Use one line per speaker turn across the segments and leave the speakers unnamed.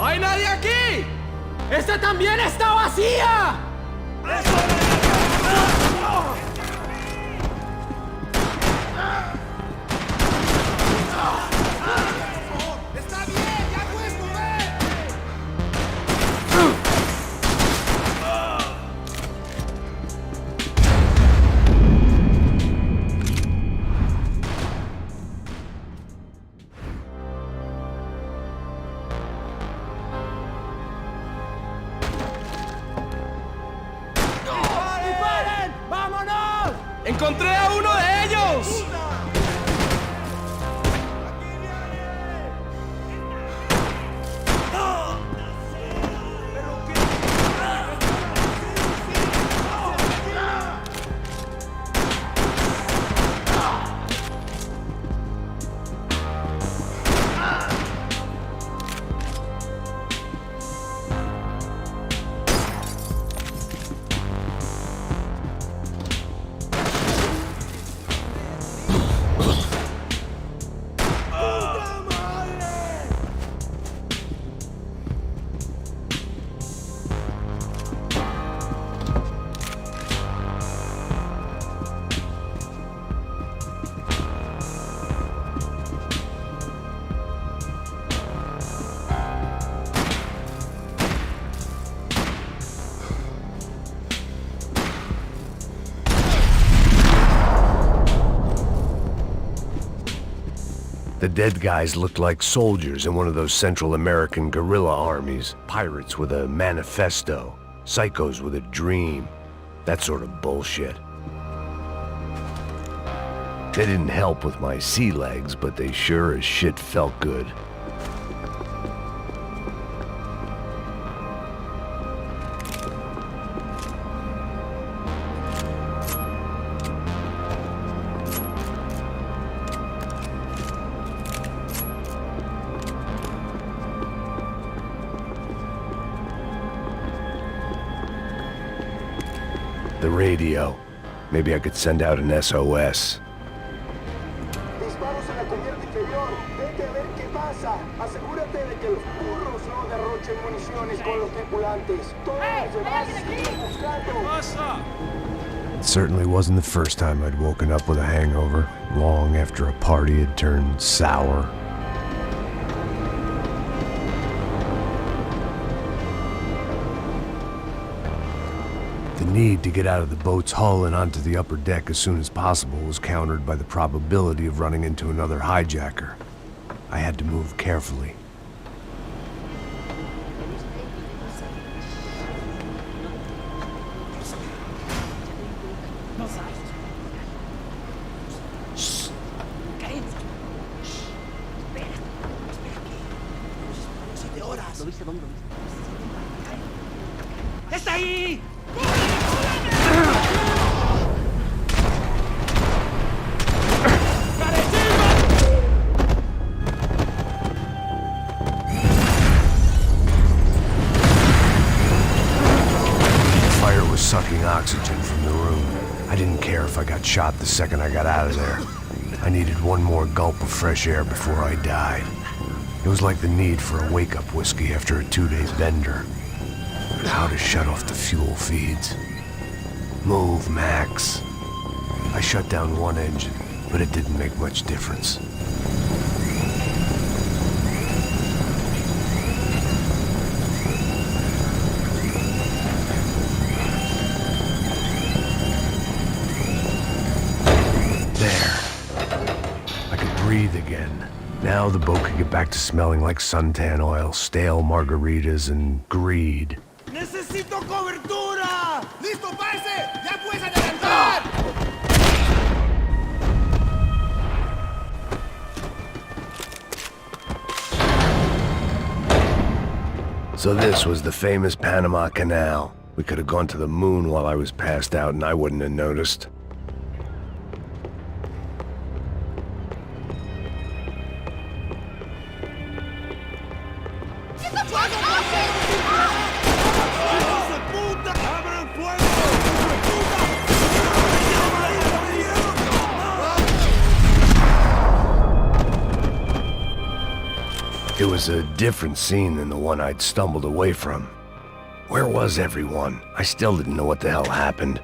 ¡No hay nadie aquí! ¡Esta también está vacía!
¡Está bien! ¡Ya puedes mover!
¡Disparen! ¡Vámonos! ¡Encontré a uno de ellos!
The dead guys looked like soldiers in one of those Central American guerrilla armies. Pirates with a manifesto. Psychos with a dream. That sort of bullshit. They didn't help with my sea legs, but they sure as shit felt good. The radio. Maybe I could send out an SOS.
Disparos en la cubierta inferior. Vete a ver qué pasa. Asegúrate de que los burros no derrochen municiones con los tripulantes. Todos los demás siguen buscando.
It certainly wasn't the first time I'd woken up with a hangover, long after a party had turned sour. The need to get out of the boat's hull and onto the upper deck as soon as possible was countered by the probability of running into another hijacker. I had to move carefully.
¡Está ahí!
Fire was sucking oxygen from the room. I didn't care if I got shot the second I got out of there. I needed one more gulp of fresh air before I died. It was like the need for a wake-up whiskey after a 2-day bender. How to shut off the fuel feeds. Move, Max. I shut down one engine, but it didn't make much difference. There. I could breathe again. Now the boat could get back to smelling like suntan oil, stale margaritas, and greed.
¡Necesito cobertura! ¡Listo, parce! ¡Ya puedes adelantar!
So this was the famous Panama Canal. We could have gone to the moon while I was passed out and I wouldn't have noticed. It was a different scene than the one I'd stumbled away from. Where was everyone? I still didn't know what the hell happened.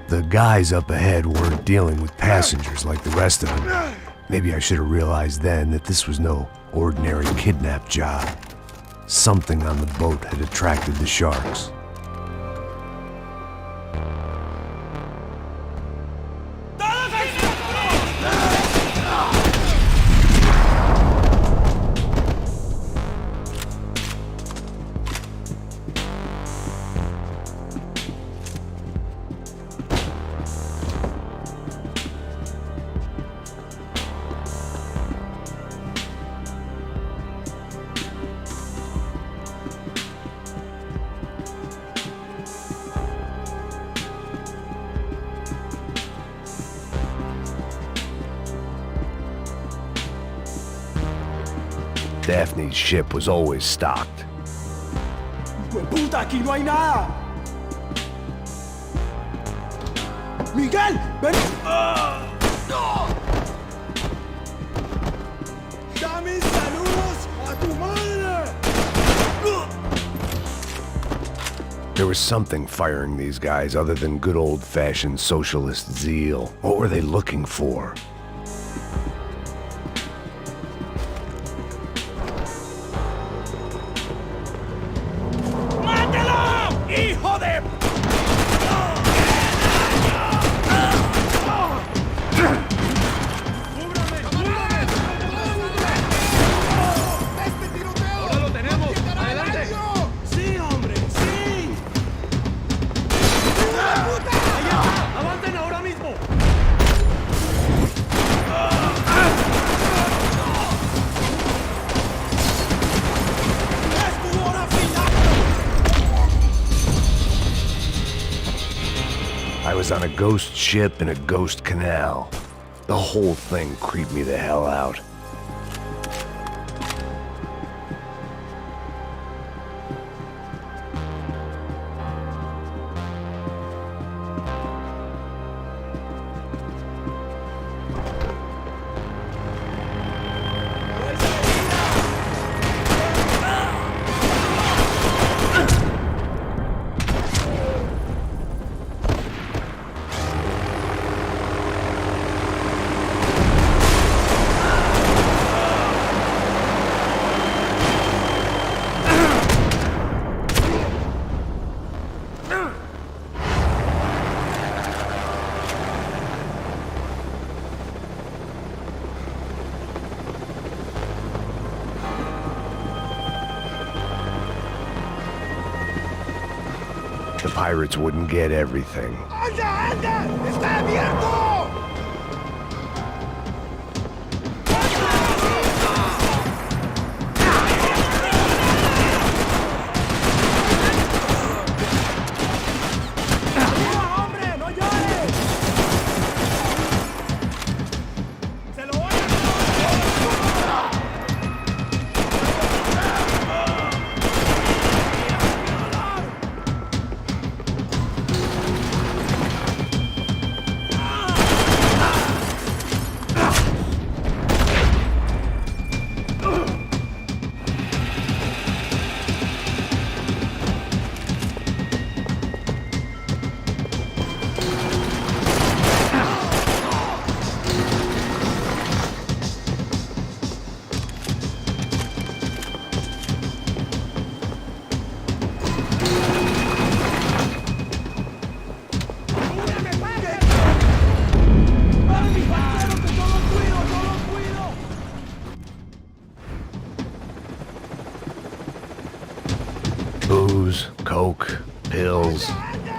The guys up ahead weren't dealing with passengers like the rest of them. Maybe I should have realized then that this was no ordinary kidnap job. Something on the boat had attracted the sharks. Daphne's ship was always stocked.
¡Puta, aquí no hay nada! ¡Miguel! ¡Ven!
¡Dame saludos a tu madre!
There was something firing these guys other than good old-fashioned socialist zeal. What were they looking for? I was on a ghost ship in a ghost canal. The whole thing creeped me the hell out. The pirates wouldn't get everything.
¡Anda, anda! ¡Está abierto!
Booze, coke, pills.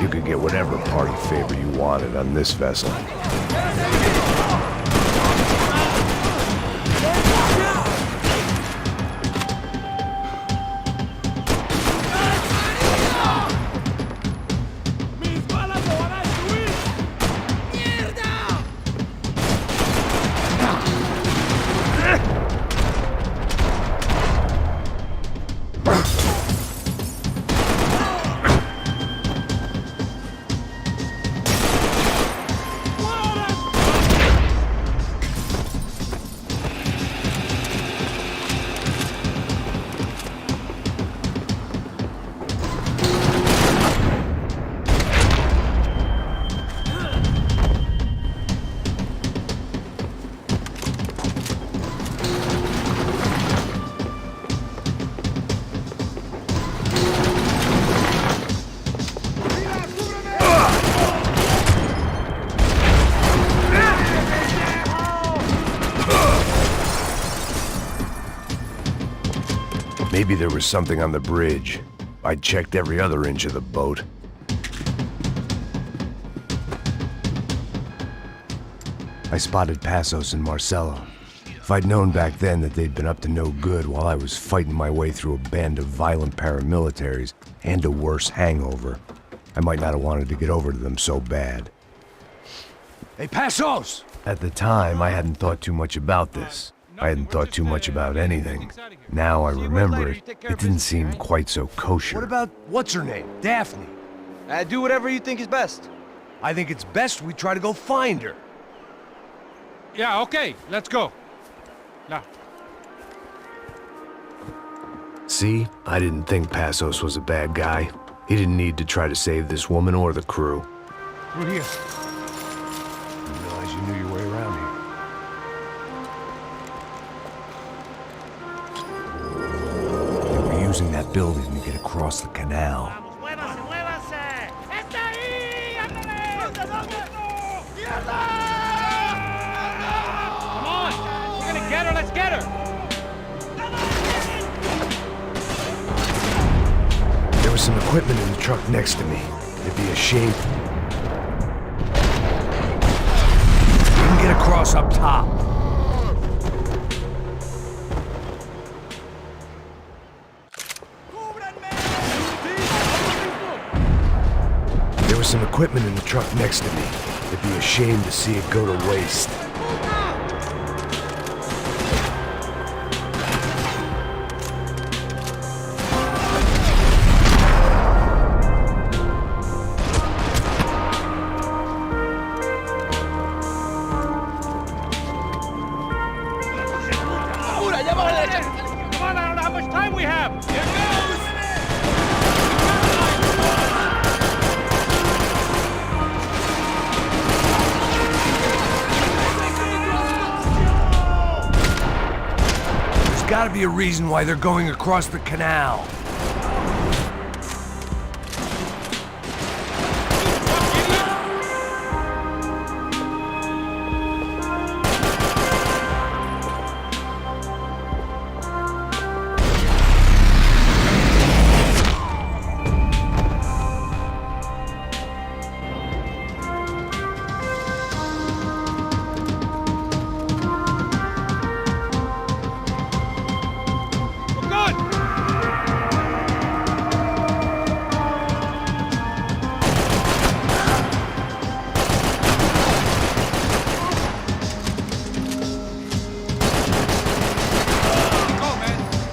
You could get whatever party favor you wanted on this vessel. Maybe there was something on the bridge. I'd checked every other inch of the boat. I spotted Passos and Marcelo. If I'd known back then that they'd been up to no good while I was fighting my way through a band of violent paramilitaries and a worse hangover, I might not have wanted to get over to them so bad.
Hey, Passos!
At the time, I hadn't thought too much about this. I hadn't thought too much about anything. Now I remember it, it didn't seem quite so kosher.
What about, what's her name? Daphne.
Do whatever you think is best.
I think it's best we try to go find her.
Yeah, okay, let's go. Now.
See, I didn't think Passos was a bad guy. He didn't need to try to save this woman or the crew.
Through here.
Didn't realize you knew your way around here. They were using that building to get across the canal.
Come on, we're gonna get her, let's get her!
There was some equipment in the truck next to me. It'd be a shame.
We can get across up top.
There was some equipment in the truck next to me. It'd be a shame to see it go to waste.
Come on, I don't know how much time we have! Here goes!
There's gotta be a reason why they're going across the canal.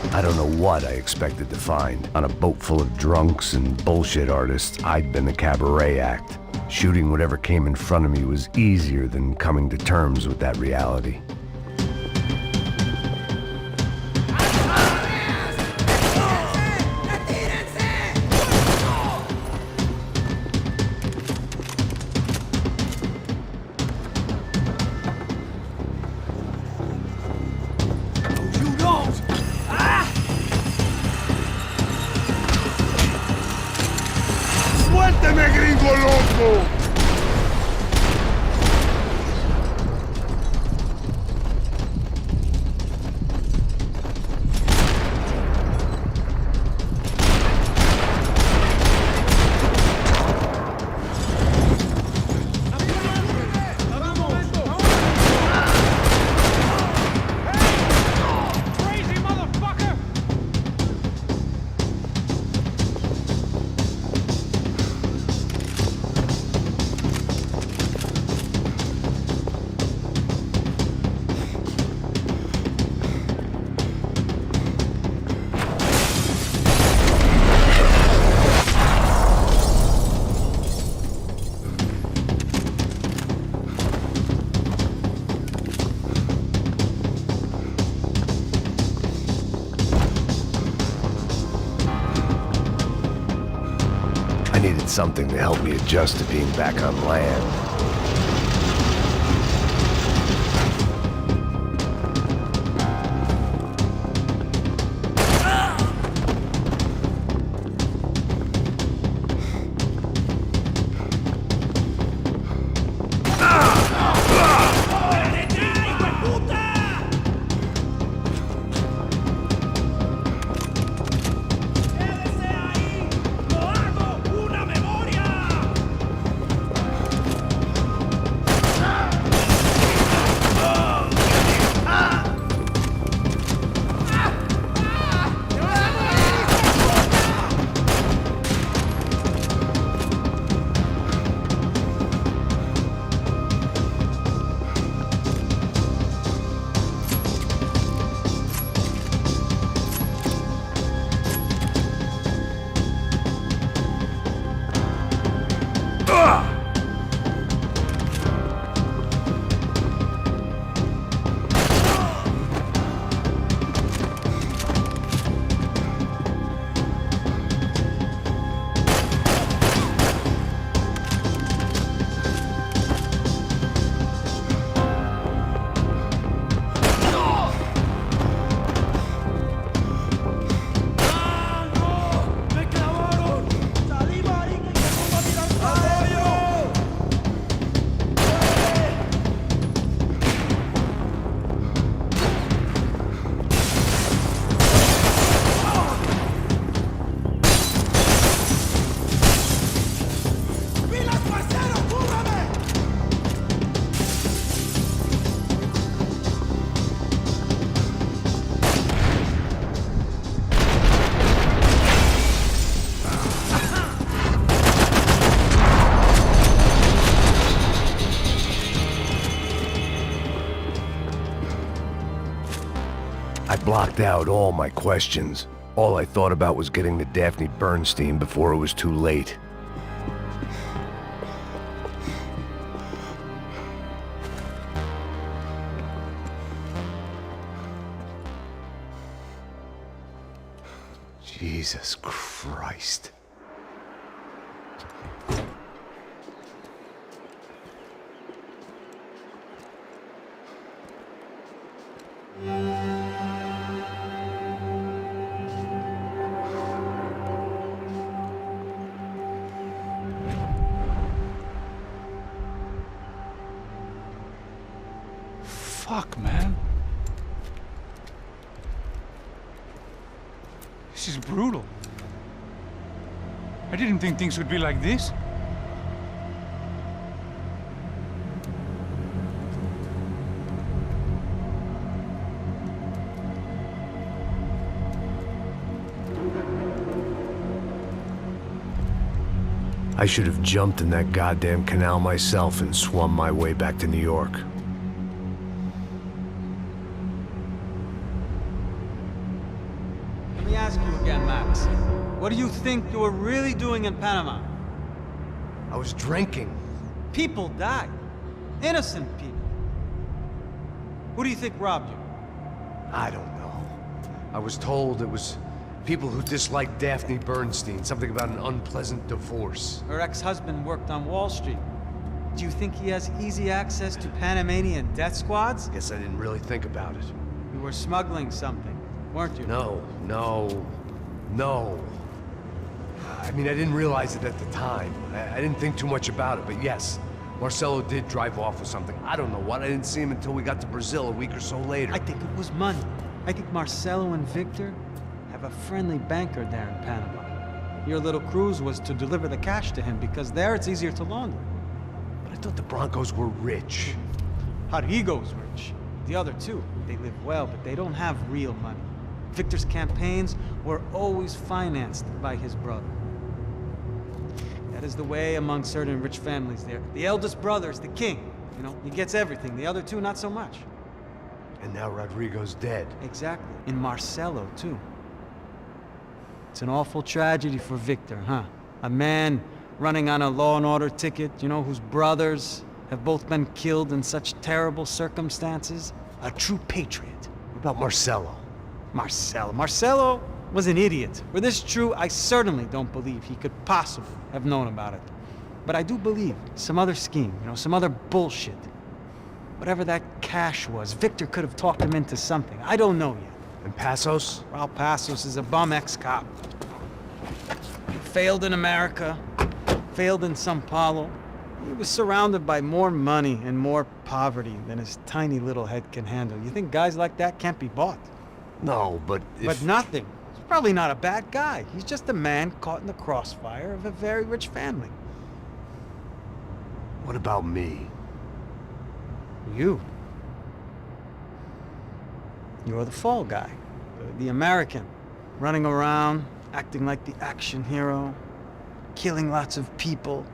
I don't know what I expected to find. On a boat full of drunks and bullshit artists, I'd been the cabaret act. Shooting whatever came in front of me was easier than coming to terms with that reality.
¡Suélteme, gringo loco!
Crazy motherfucker!
I needed something to help me adjust to being back on land. I blocked out all my questions. All I thought about was getting to Daphne Bernstein before it was too late. Jesus Christ.
Fuck, man. This is brutal. I didn't think things would be like this.
I should have jumped in that goddamn canal myself and swum my way back to New York.
Let me ask you again, Max. What do you think you were really doing in Panama?
I was drinking.
People died. Innocent people. Who do you think robbed you?
I don't know. I was told it was people who disliked Daphne Bernstein, something about an unpleasant divorce.
Her ex-husband worked on Wall Street. Do you think he has easy access to Panamanian death squads?
Guess I didn't really think about it.
You were smuggling something, weren't you?
No. I mean, I didn't realize it at the time. I didn't think too much about it, but yes, Marcelo did drive off with something. I don't know what. I didn't see him until we got to Brazil a week or so later.
I think it was money. I think Marcelo and Victor have a friendly banker there in Panama. Your little cruise was to deliver the cash to him because there it's easier to launder.
But I thought the Broncos were rich.
Rodrigo's rich. The other two, they live well, but they don't have real money. Victor's campaigns were always financed by his brother. That is the way among certain rich families there. The eldest brother is the king. You know, he gets everything. The other two, not so much.
And now Rodrigo's dead.
Exactly. And Marcelo, too. It's an awful tragedy for Victor, huh? A man running on a law and order ticket, you know, whose brothers have both been killed in such terrible circumstances. A true patriot.
What about Marcelo?
Marcelo was an idiot. Were this true, I certainly don't believe he could possibly have known about it. But I do believe some other scheme, you know, some other bullshit. Whatever that cash was, Victor could have talked him into something. I don't know yet.
And Passos?
Raul Passos is a bum ex-cop. He failed in America, failed in Sao Paulo. He was surrounded by more money and more poverty than his tiny little head can handle. You think guys like that can't be bought?
No, but
But nothing. He's probably not a bad guy. He's just a man caught in the crossfire of a very rich family.
What about me?
You. You're the fall guy. The American. Running around, acting like the action hero. Killing lots of people.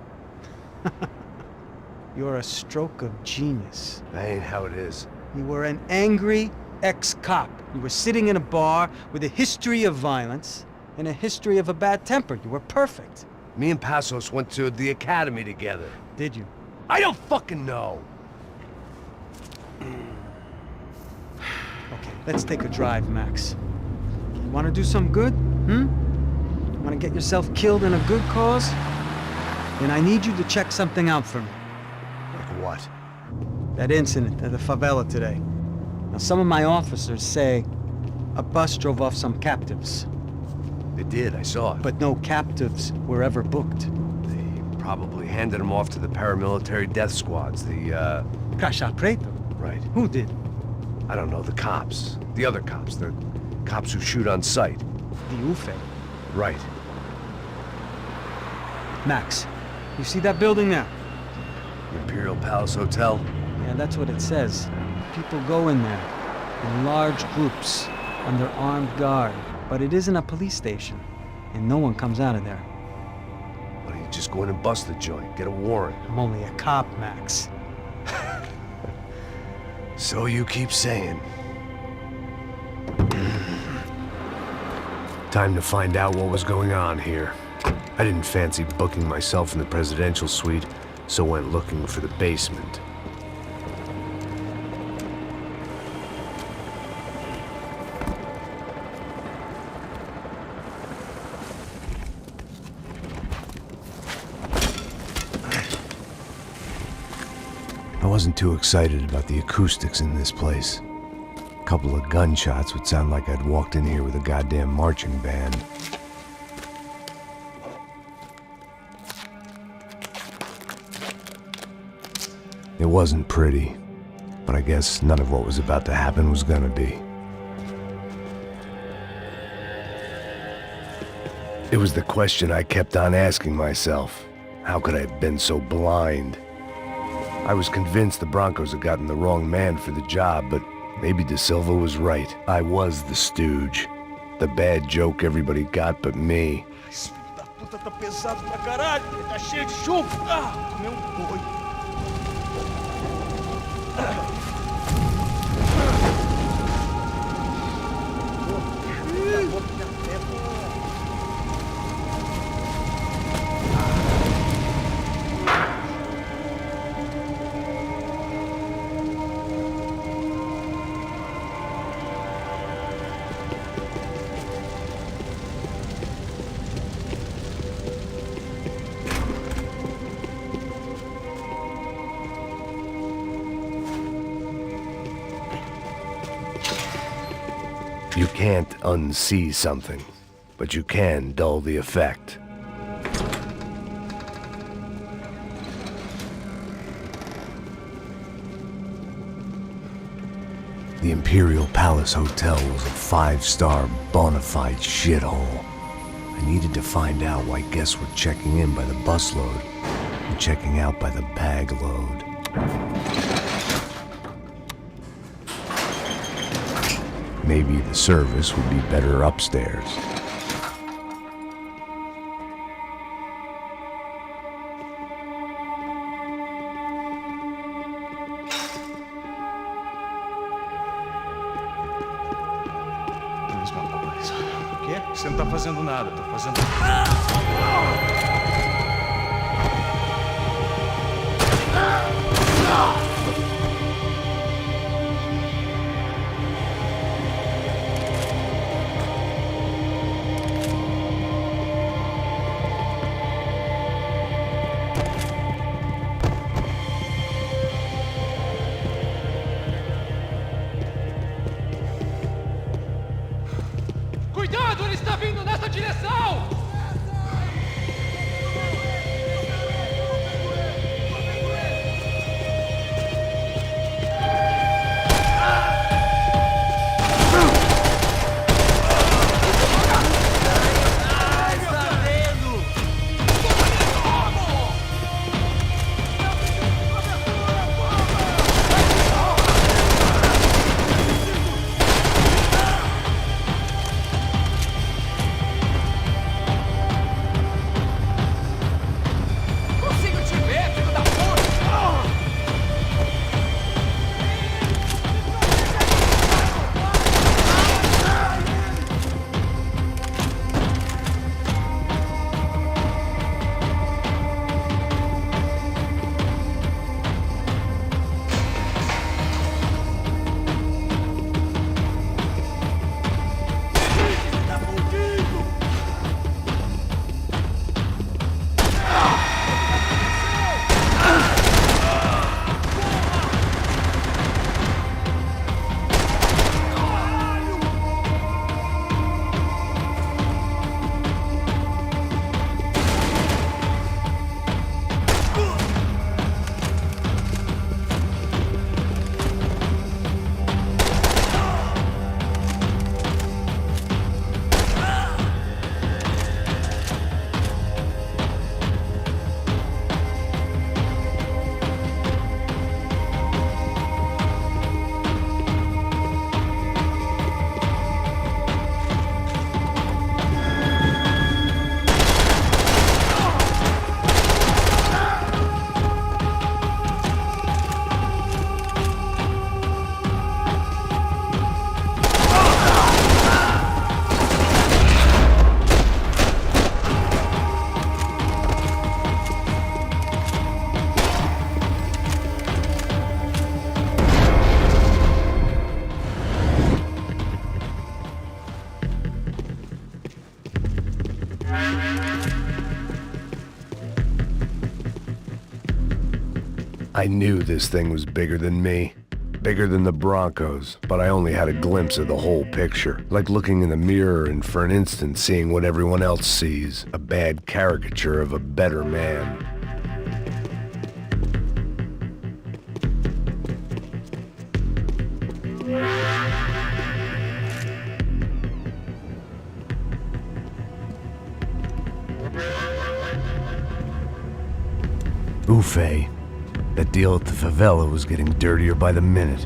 You're a stroke of genius.
That ain't how it is.
You were an angry ex-cop. You were sitting in a bar with a history of violence and a history of a bad temper. You were perfect.
Me and Passos went to the academy together.
Did you?
I don't fucking know.
Okay, let's take a drive, Max. You want to do some good? Want to get yourself killed in a good cause? Then I need you to check something out for me.
Like what?
That incident at the favela today. Now, some of my officers say a bus drove off some captives.
They did, I saw it.
But no captives were ever booked.
They probably handed them off to the paramilitary death squads, the,
Caixa Preto?
Right.
Who did?
I don't know, the cops. The other cops. The cops who shoot on sight.
The UFE.
Right.
Max, you see that building there?
Imperial Palace Hotel?
Yeah, that's what it says. People go in there in large groups under armed guard. But it isn't a police station, and no one comes out of there.
Why don't you just go in and bust the joint? Get a warrant.
I'm only a cop, Max.
So you keep saying. Time to find out what was going on here. I didn't fancy booking myself in the presidential suite, so went looking for the basement. I wasn't too excited about the acoustics in this place. A couple of gunshots would sound like I'd walked in here with a goddamn marching band. It wasn't pretty, but I guess none of what was about to happen was gonna be. It was the question I kept on asking myself. How could I have been so blind? I was convinced the Broncos had gotten the wrong man for the job, but maybe De Silva was right. I was the stooge. The bad joke everybody got but me.
Esse filho da puta tá pesado pra caralho. Ele tá cheio de chumbo. Ah, tomei boi.
You can't unsee something, but you can dull the effect. The Imperial Palace Hotel was a 5-star bona fide shithole. I needed to find out why guests were checking in by the busload and checking out by the bag load. Maybe the service would be better upstairs.
O quê? Você não tá fazendo nada, tô fazendo...
Cuidado, ele está vindo nessa direção!
I knew this thing was bigger than me. Bigger than the Broncos, but I only had a glimpse of the whole picture. Like looking in the mirror and for an instant seeing what everyone else sees. A bad caricature of a better man. Ufe. That deal at the favela was getting dirtier by the minute.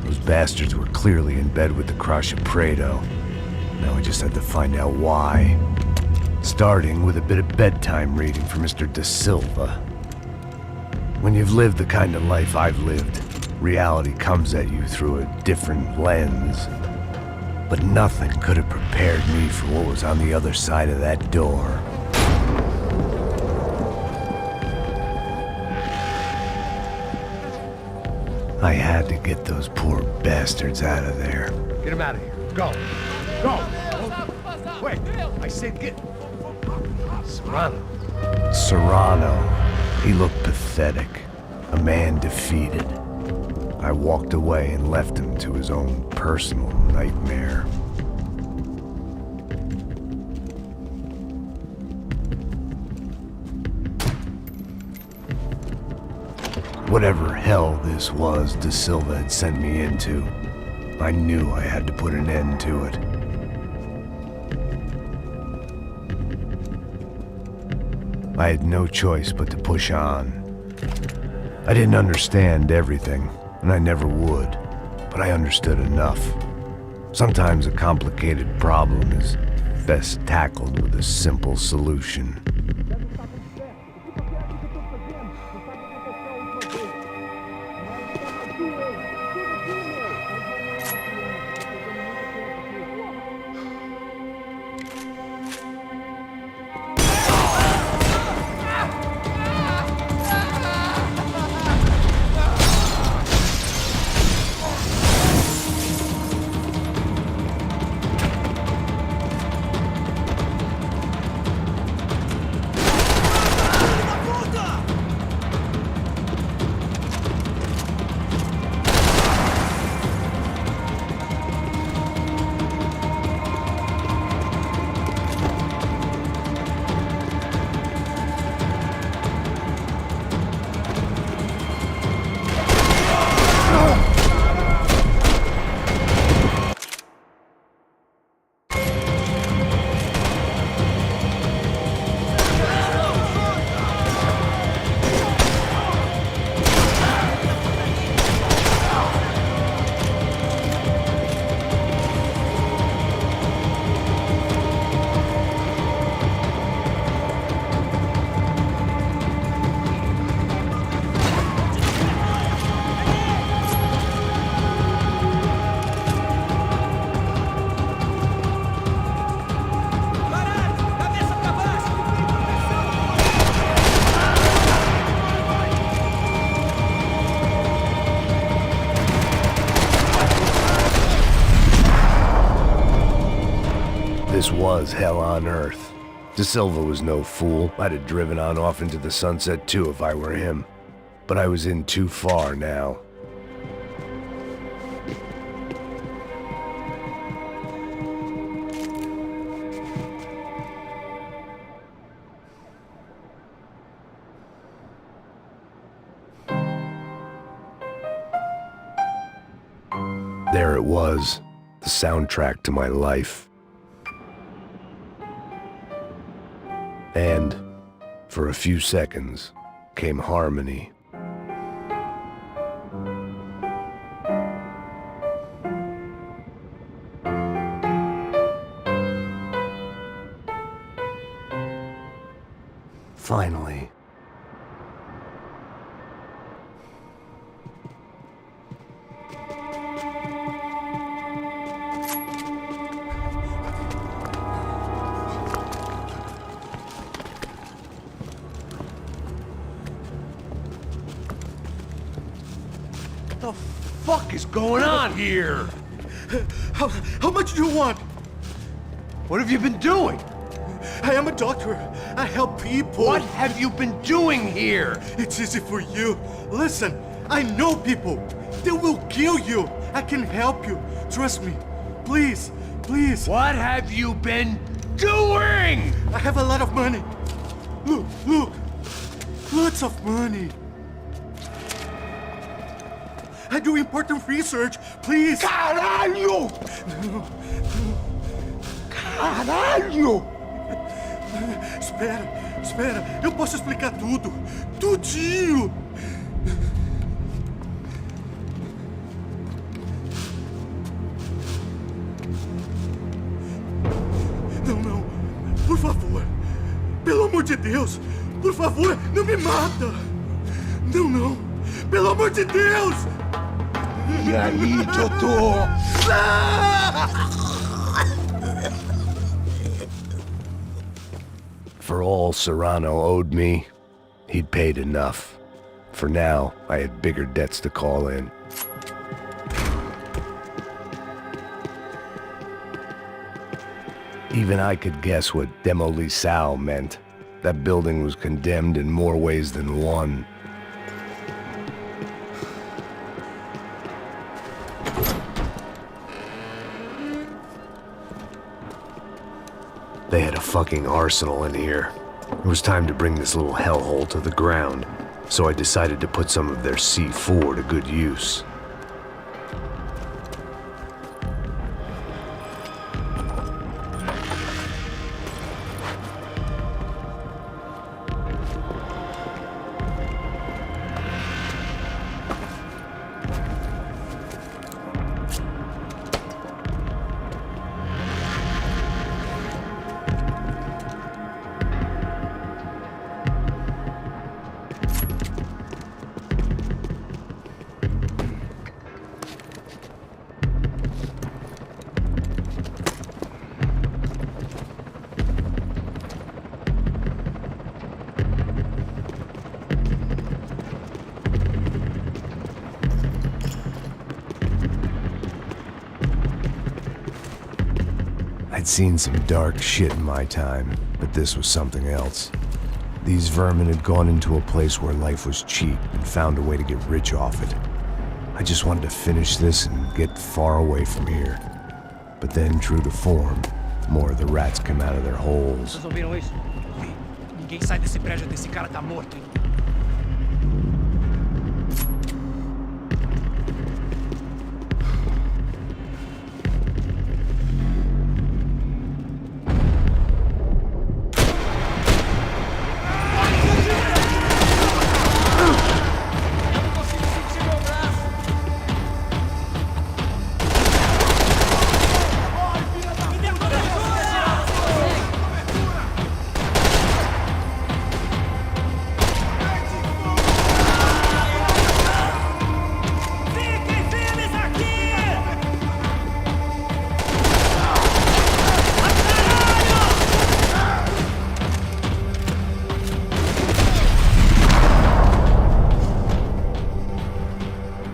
Those bastards were clearly in bed with the Crusher Prado. Now we just had to find out why. Starting with a bit of bedtime reading for Mr. Da Silva. When you've lived the kind of life I've lived, reality comes at you through a different lens. But nothing could have prepared me for what was on the other side of that door. I had to get those poor bastards out of there.
Get him out of here. Go. Go. Wait. I said get... Serrano.
Serrano. He looked pathetic. A man defeated. I walked away and left him to his own personal nightmare. Whatever hell this was Da Silva had sent me into, I knew I had to put an end to it. I had no choice but to push on. I didn't understand everything, and I never would, but I understood enough. Sometimes a complicated problem is best tackled with a simple solution. This was hell on earth. Da Silva was no fool. I'd have driven on off into the sunset too if I were him. But I was in too far now. There it was, the soundtrack to my life. And, for a few seconds, came harmony. Finally.
What the fuck is going on here?
How much do you want?
What have you been doing?
I am a doctor. I help people.
What have you been doing here?
It's easy for you. Listen, I know people. They will kill you. I can help you. Trust me. Please, please.
What have you been doing?
I have a lot of money. Look, look. Lots of money. I do important research. Please.
Caralho! Caralho!
Espera, espera. Eu posso explicar tudo. Tudinho. Não, não. Por favor. Pelo amor de Deus. Por favor, não me mata. Não, não. Pelo amor de Deus.
E aí, doutor?
For all Serrano owed me, he'd paid enough. For now, I had bigger debts to call in. Even I could guess what demolição meant. That building was condemned in more ways than one. They had a fucking arsenal in here. It was time to bring this little hellhole to the ground, so I decided to put some of their C4 to good use. I'd seen some dark shit in my time, but this was something else. These vermin had gone into a place where life was cheap and found a way to get rich off it. I just wanted to finish this and get far away from here. But then, true to form, more of the rats came out of their holes.
Vocês ouviram isso? Ninguém sai desse prédio até esse cara tá morto, hein?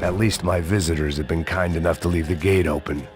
At least my visitors had been kind enough to leave the gate open.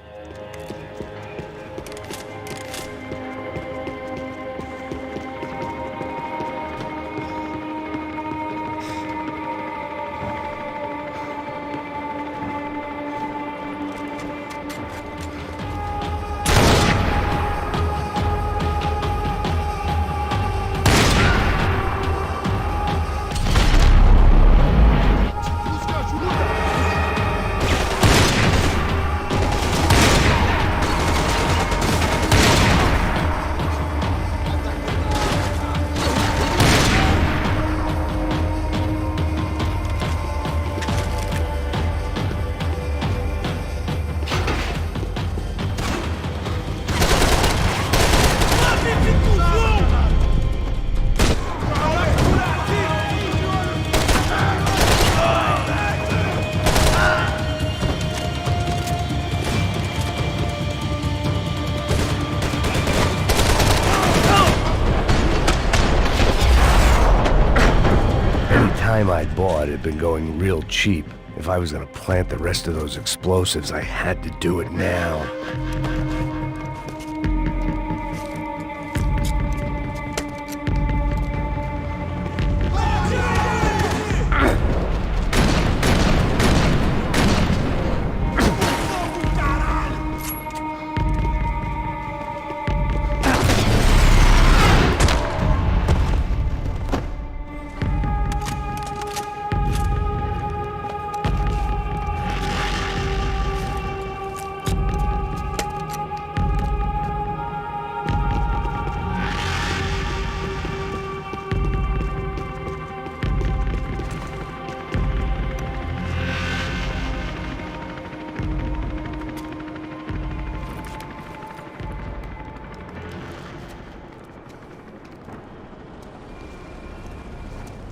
Time I'd bought had been going real cheap. If I was gonna plant the rest of those explosives, I had to do it now.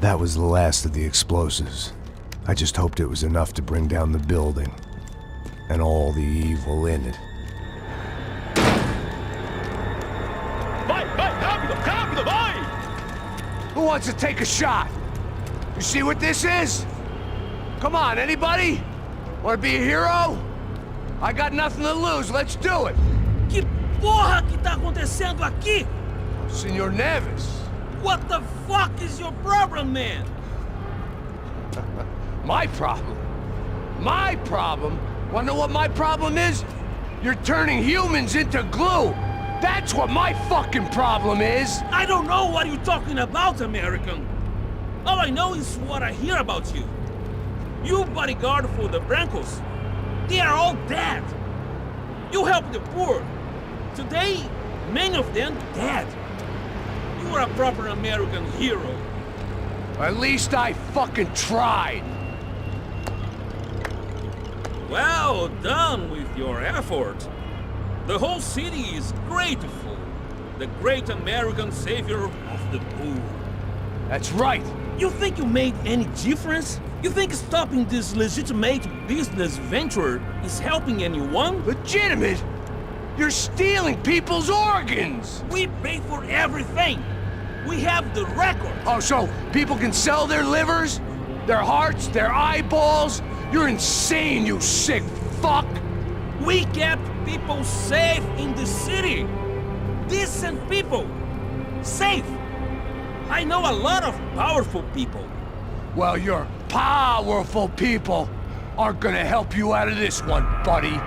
That was the last of the explosives. I just hoped it was enough to bring down the building. And all the evil in it.
Vai, vai, rápido, rápido, vai!
Who wants to take a shot? You see what this is? Come on, anybody? Want to be a hero? I got nothing to lose, let's do it!
Que porra que tá acontecendo aqui?
Senor Neves.
What the fuck is your problem, man?
My problem? My problem? Wanna know what my problem is? You're turning humans into glue! That's what my fucking problem is!
I don't know what you're talking about, American. All I know is what I hear about you. You bodyguard for the Brancos. They are all dead. You help the poor. Today, many of them dead. You are a proper American hero.
At least I fucking tried!
Well done with your effort. The whole city is grateful. The great American savior of the poor.
That's right!
You think you made any difference? You think stopping this legitimate business venture is helping anyone?
Legitimate? You're stealing people's organs!
We pay for everything. We have the record.
Oh, so people can sell their livers? Their hearts? Their eyeballs? You're insane, you sick fuck!
We kept people safe in the city. Decent people. Safe. I know a lot of powerful people.
Well, your powerful people aren't gonna help you out of this one, buddy.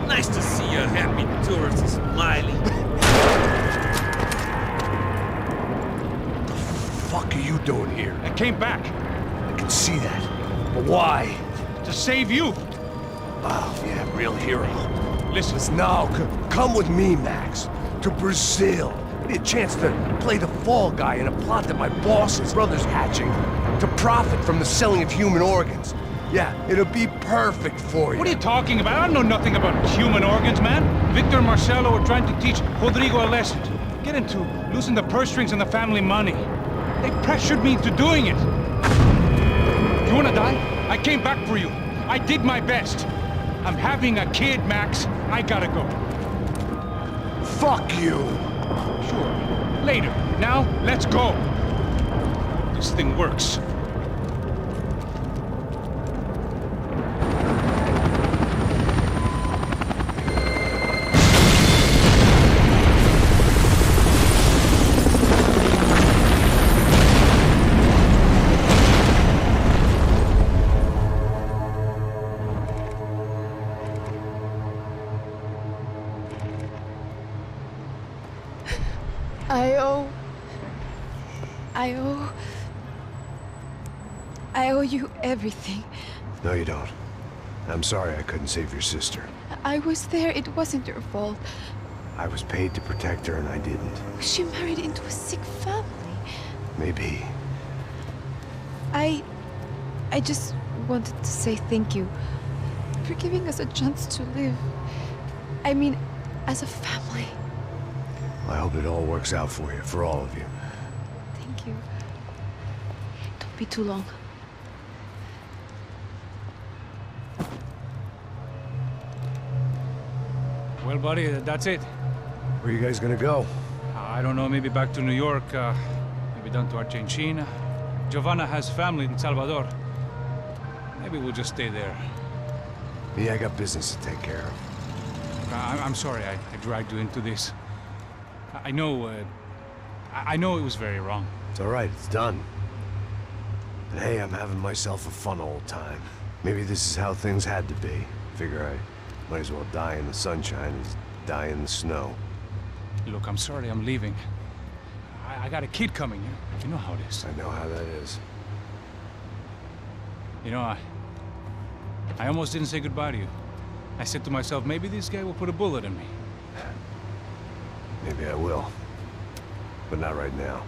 Nice to see a happy tourist smiling.
What the fuck are you doing here?
I came back
I can see that. But why?
to save you.
Oh, yeah, real hero.
Listen,
Now, come with me, Max. To Brazil. Give me a chance to play the fall guy in a plot that my boss's brother's hatching. To profit from the selling of human organs. Yeah, it'll be perfect for you.
what are you talking about? I know nothing about human organs, man. Victor and Marcelo are trying to teach Rodrigo a lesson. Get into losing the purse strings and the family money. They pressured me into doing it. You wanna die? I came back for you. I did my best. I'm having a kid, Max. I gotta go.
Fuck you!
Sure, later. Now, let's go. This thing works.
I owe you everything.
No, you don't. I'm sorry I couldn't save your sister.
I was there. It wasn't your fault.
I was paid to protect her and I didn't.
She married into a sick family.
Maybe.
I just wanted to say thank you for giving us a chance to live. I mean, as a family.
I hope it all works out for you, for all of you.
Thank you. Don't be too long.
Well, buddy, that's it.
Where are you guys gonna go?
I don't know, maybe back to New York, maybe down to Argentina. Giovanna has family in Salvador. Maybe we'll just stay there.
Me, I got business to take care of.
I'm sorry I dragged you into this. I know it was very wrong.
It's all right, it's done. But hey, I'm having myself a fun old time. Maybe this is how things had to be. Figure I might as well die in the sunshine as die in the snow.
Look, I'm sorry I'm leaving. I got a kid coming. You know how it is.
I know how that is.
You know, I almost didn't say goodbye to you. I said to myself, maybe this guy will put a bullet in me.
Maybe I will. But not right now.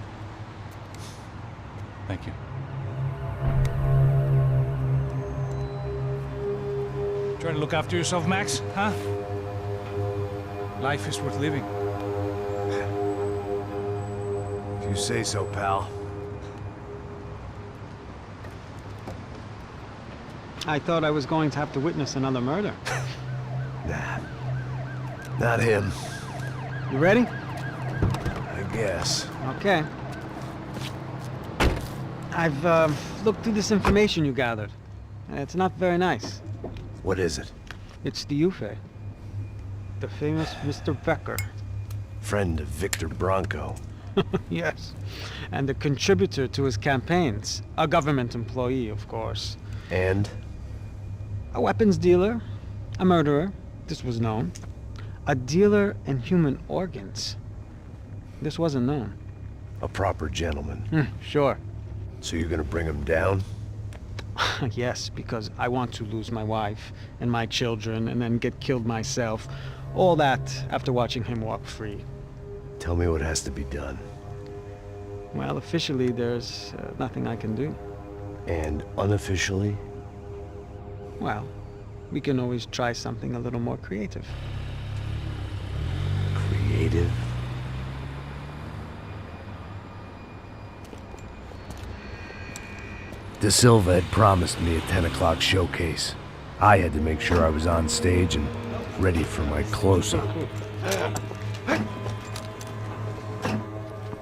Thank you. Try to look after yourself, Max, huh? Life is worth living.
If you say so, pal.
I thought I was going to have to witness another murder.
Nah. Not him.
You ready?
I guess.
Okay. I've looked through this information you gathered. It's not very nice.
What is it?
It's the UFE. The famous Mr. Becker.
Friend of Victor Bronco.
Yes. And a contributor to his campaigns. A government employee, of course.
And?
A weapons dealer. A murderer. This was known. A dealer in human organs. This wasn't known.
A proper gentleman.
Sure.
So you're gonna bring him down?
Yes, because I want to lose my wife and my children and then get killed myself. All that after watching him walk free.
Tell me what has to be done.
Well, officially, there's nothing I can do.
And unofficially?
Well, we can always try something a little more creative.
Creative? De Silva had promised me a 10 o'clock showcase. I had to make sure I was on stage and ready for my close-up.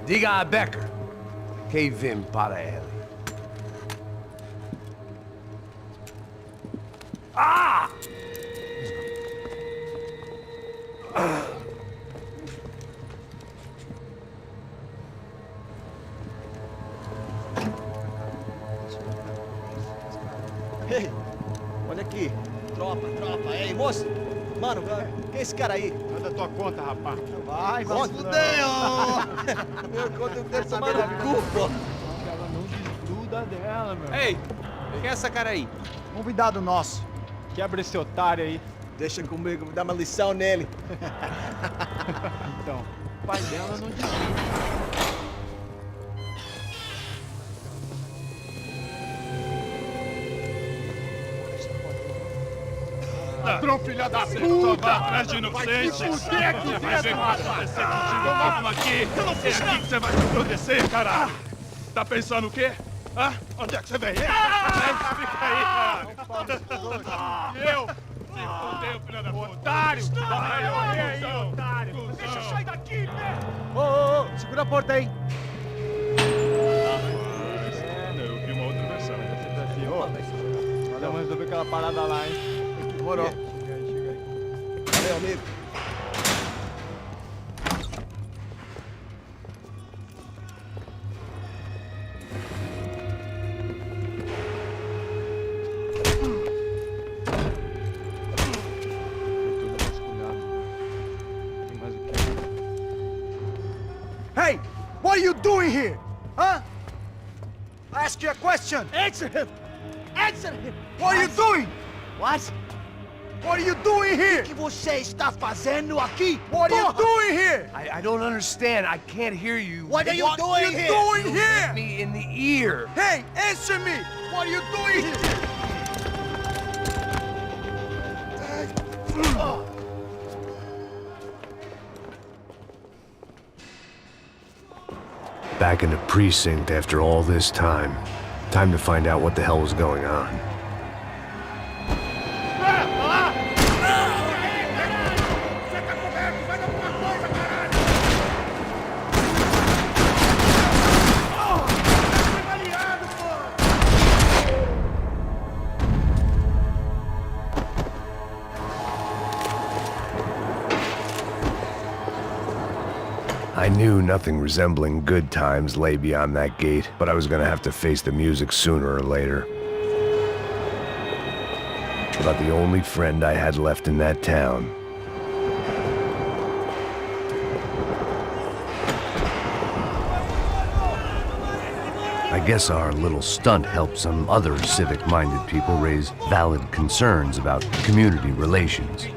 Diga a Becker. Que vim para ele. Ah!
Ei, olha aqui. Tropa. Ei, moço. Mano, quem é esse cara aí?
Manda tua conta, rapaz.
Vai se fuder, ó! Meu conta deve tomar no cu, pô.
Ela não desgruda dela, meu.
Ei, quem é essa cara aí?
Convidado nosso. Quebra esse otário aí.
Deixa comigo, vou dar uma lição nele.
Então, o pai dela não desgruda. Ladrão, filha da puta! Vai atrás de inocentes! Vai ver o que vai acontecer contigo mesmo aqui! Esse aqui que você vai se proteger, cara! Tá pensando o quê? Ah, onde é que você vem? Fica aí, eu? Se fudeu, filho da puta. Otário! Vai morrer aí, otário! Deixa eu sair daqui, velho!
Ô, segura a porta aí.
Eu vi uma outra versão.
Valeu, mas resolver aquela parada lá, hein? Demorou. Chega aí. Valeu, amigo.
Hey, what are you doing here? Huh? I ask you a question.
Answer him! Answer him!
What are you doing?
What?
What are you doing here?
O que você está fazendo aqui?
What are you doing here?
I don't understand. I can't hear you.
What are you doing here?
Doing
You
here?
hit me in the ear.
Hey, answer me. What are you doing here?
Back in the precinct after all this time. Time to find out what the hell was going on. I knew nothing resembling good times lay beyond that gate, but I was gonna have to face the music sooner or later. About the only friend I had left in that town. I guess our little stunt helped some other civic-minded people raise valid concerns about community relations.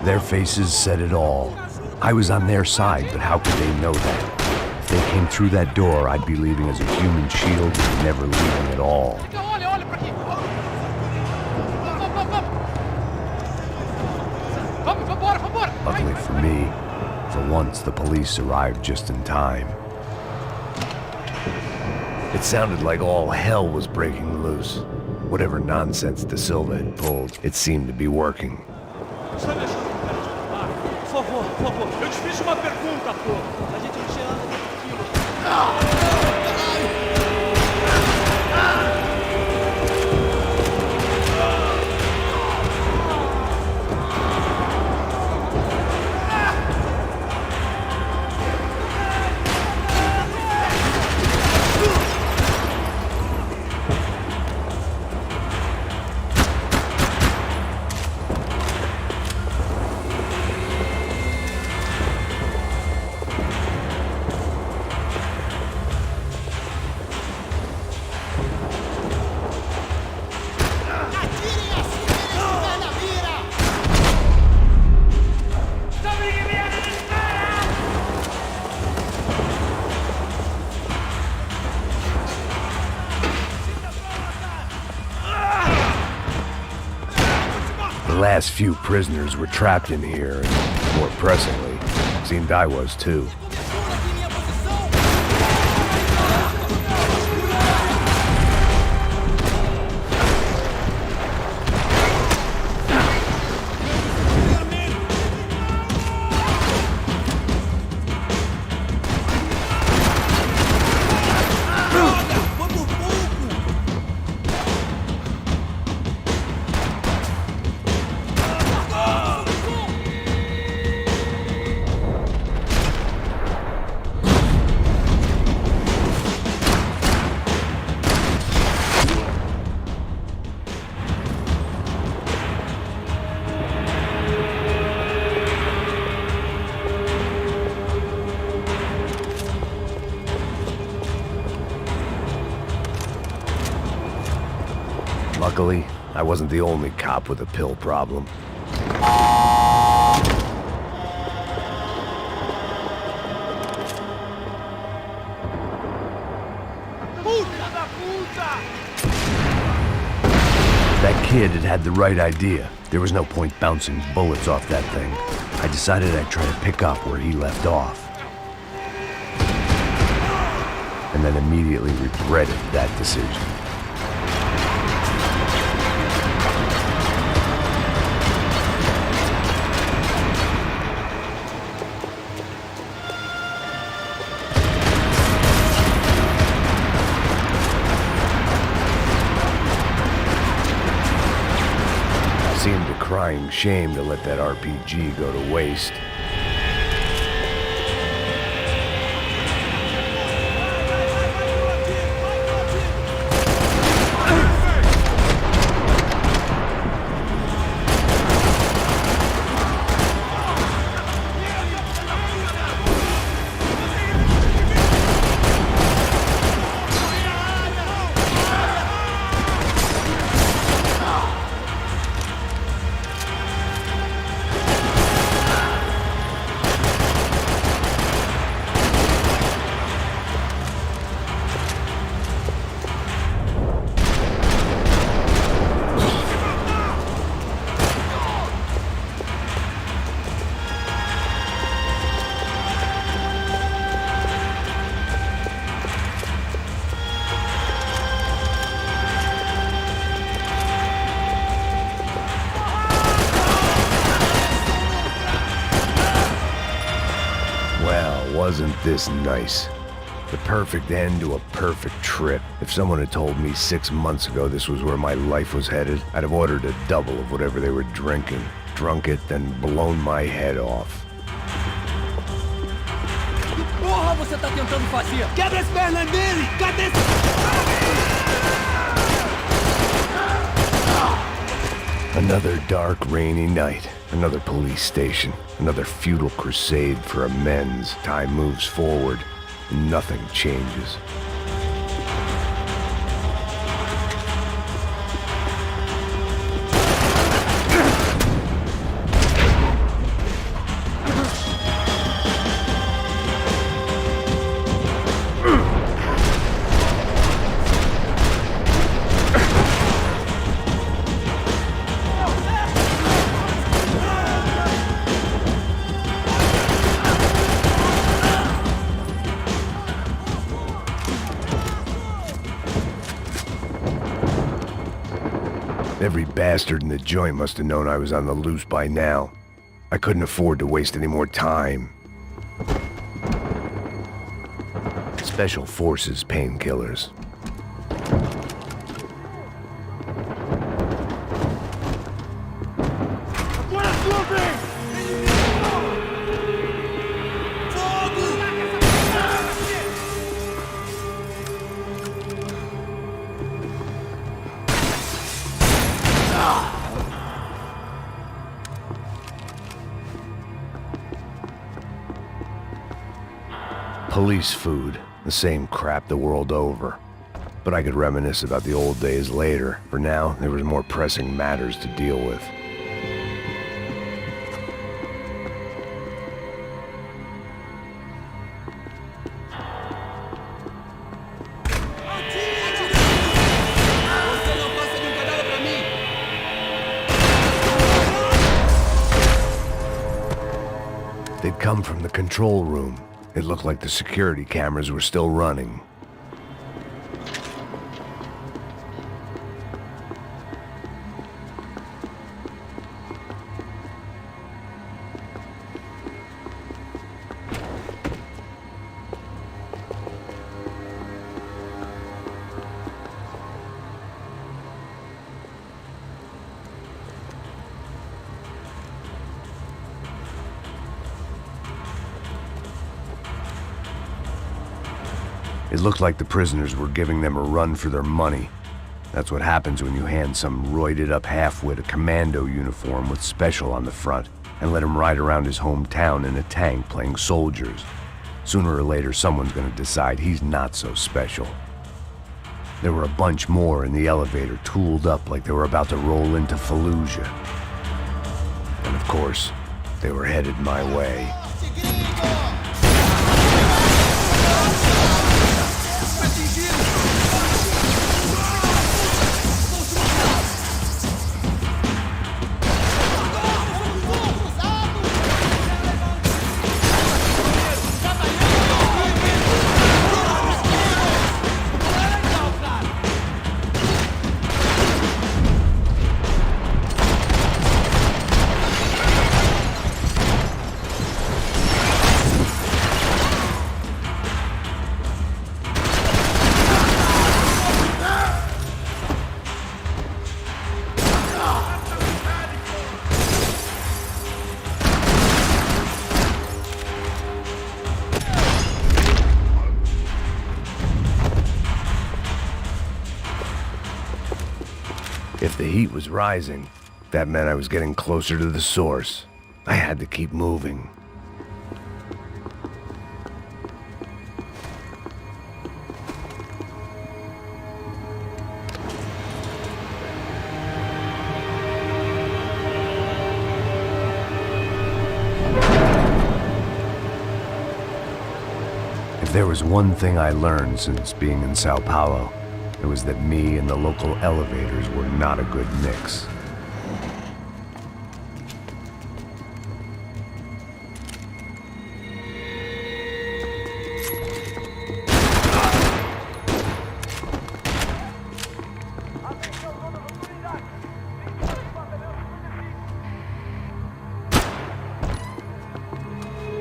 Their faces said it all. I was on their side, but how could they know that? If they came through that door, I'd be leaving as a human shield and never leaving at all. Luckily for me, for once the police arrived just in time. It sounded like all hell was breaking loose. Whatever nonsense De Silva had pulled, it seemed to be working.
Por favor, eu te fiz uma pergunta, pô. A gente não tinha nada daquilo.
The last few prisoners were trapped in here, and more pressingly, seemed I was too. Luckily, I wasn't the only cop with a pill problem. That kid had had the right idea. There was no point bouncing bullets off that thing. I decided I'd try to pick up where he left off. and then immediately regretted that decision. Seemed a crying shame to let that RPG go to waste. Wasn't this nice? The perfect end to a perfect trip. If someone had told me 6 months ago this was where my life was headed, I'd have ordered a double of whatever they were drinking, drunk it, then blown my head off.
Porra, você tá tentando fazer? Quebra as pernas dele! Cadê esse...
Another dark, rainy night. Another police station. Another futile crusade for amends. Time moves forward, and nothing changes. Every bastard in the joint must have known I was on the loose by now. I couldn't afford to waste any more time. Special Forces painkillers. Police food, the same crap the world over. But I could reminisce about the old days later. For now, there was more pressing matters to deal with. They'd come from the control room. It looked like the security cameras were still running. It looked like the prisoners were giving them a run for their money. That's what happens when you hand some roided-up halfwit a commando uniform with special on the front and let him ride around his hometown in a tank playing soldiers. Sooner or later, someone's gonna decide he's not so special. There were a bunch more in the elevator, tooled up like they were about to roll into Fallujah. And of course, they were headed my way. If the heat was rising, that meant I was getting closer to the source. I had to keep moving. If there was one thing I learned since being in Sao Paulo, it was that me and the local elevators were not a good mix.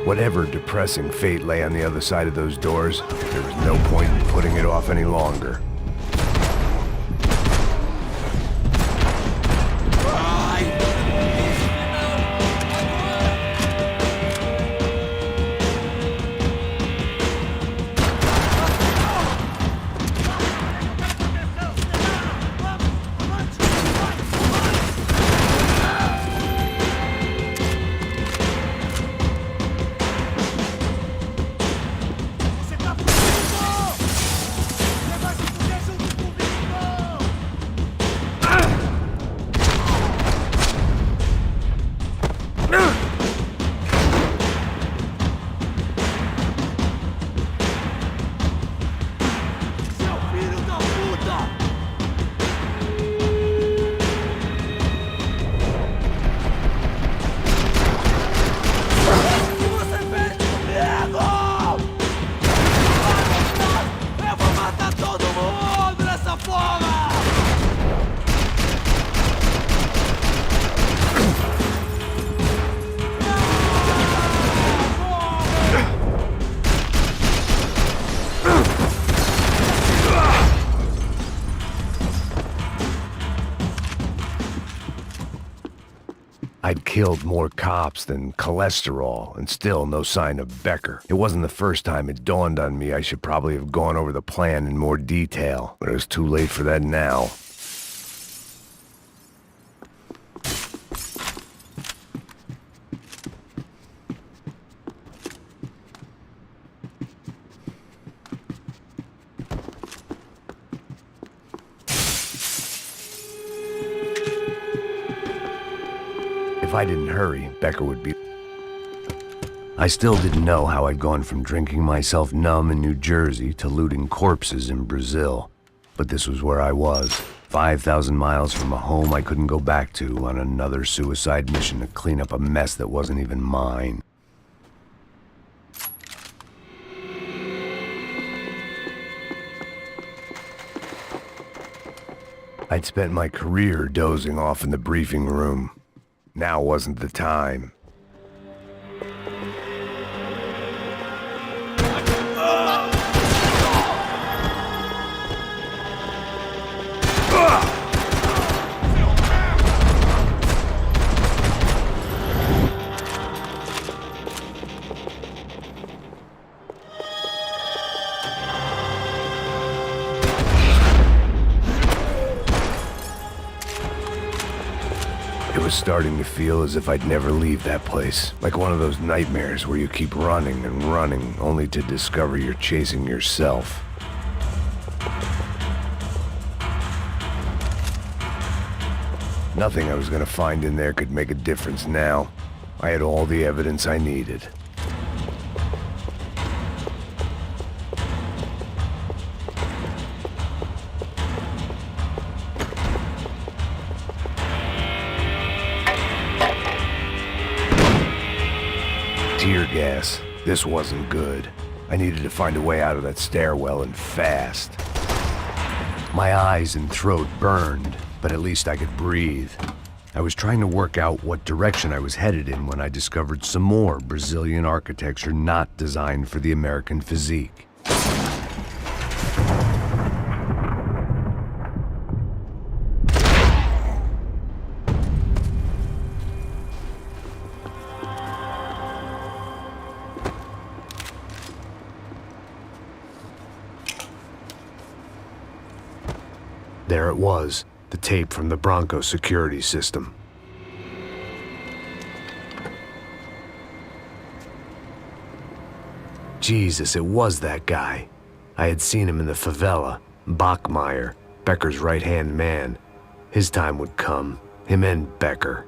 Whatever depressing fate lay on the other side of those doors, there was no point in putting it off any longer. I'd killed more cops than cholesterol, and still no sign of Becker. It wasn't the first time it dawned on me I should probably have gone over the plan in more detail, but it was too late for that now. If I didn't hurry, Becker would be... I still didn't know how I'd gone from drinking myself numb in New Jersey to looting corpses in Brazil. But this was where I was, 5,000 miles from a home I couldn't go back to on another suicide mission to clean up a mess that wasn't even mine. I'd spent my career dozing off in the briefing room. Now wasn't the time. It was starting to feel as if I'd never leave that place. Like one of those nightmares where you keep running and running, only to discover you're chasing yourself. Nothing I was gonna find in there could make a difference now. I had all the evidence I needed. Tear gas. This wasn't good. I needed to find a way out of that stairwell and fast. My eyes and throat burned, but at least I could breathe. I was trying to work out what direction I was headed in when I discovered some more Brazilian architecture not designed for the American physique. There it was, The tape from the Bronco security system. Jesus, it was that guy. I had seen him in the favela. Bachmeyer, Becker's right-hand man. His time would come. Him and Becker.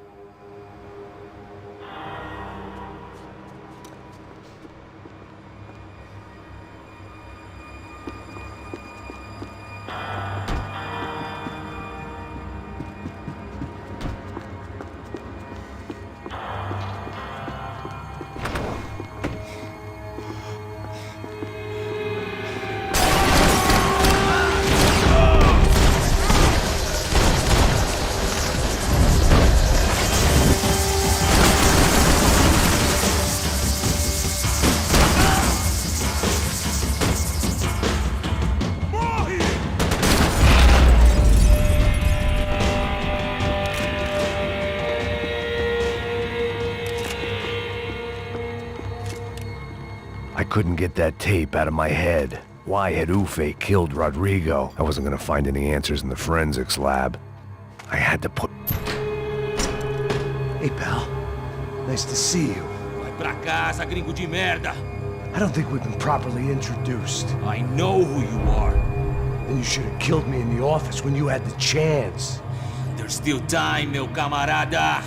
I couldn't get that tape out of my head. Why had Ufe killed Rodrigo? I wasn't gonna find any answers in the forensics lab. I had to put...
Hey, pal. Nice to see you.
Vai pra casa, gringo de merda.
I don't think we've been properly introduced.
I know who you are.
Then you should have killed me in the office when you had the chance.
There's still time, meu camarada.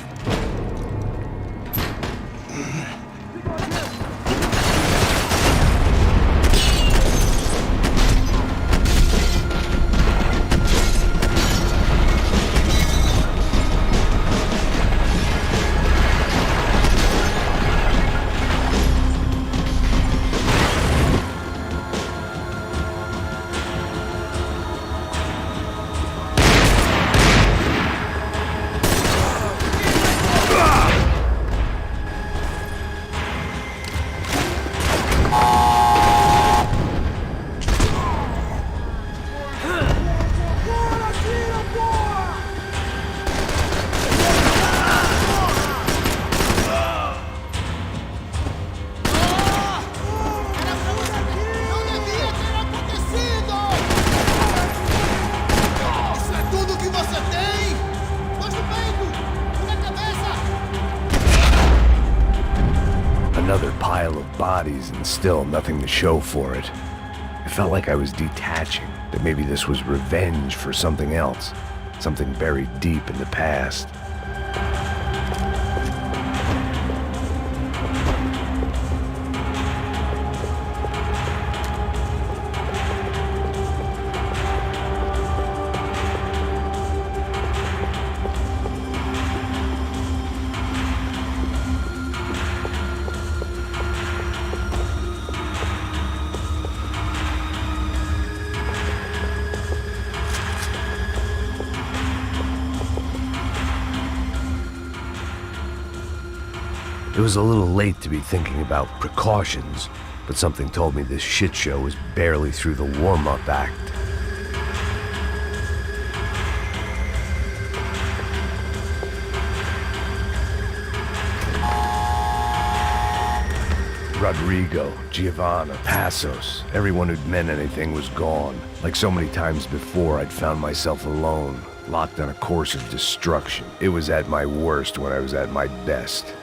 Another pile of bodies and still nothing to show for it. It felt like I was detaching, that maybe this was revenge for something else, something buried deep in the past. It was a little late to be thinking about precautions, but something told me this shit show was barely through the warm-up act. Rodrigo, Giovanna, Passos, everyone who'd meant anything was gone. Like so many times before, I'd found myself alone, locked on a course of destruction. It was at my worst when I was at my best.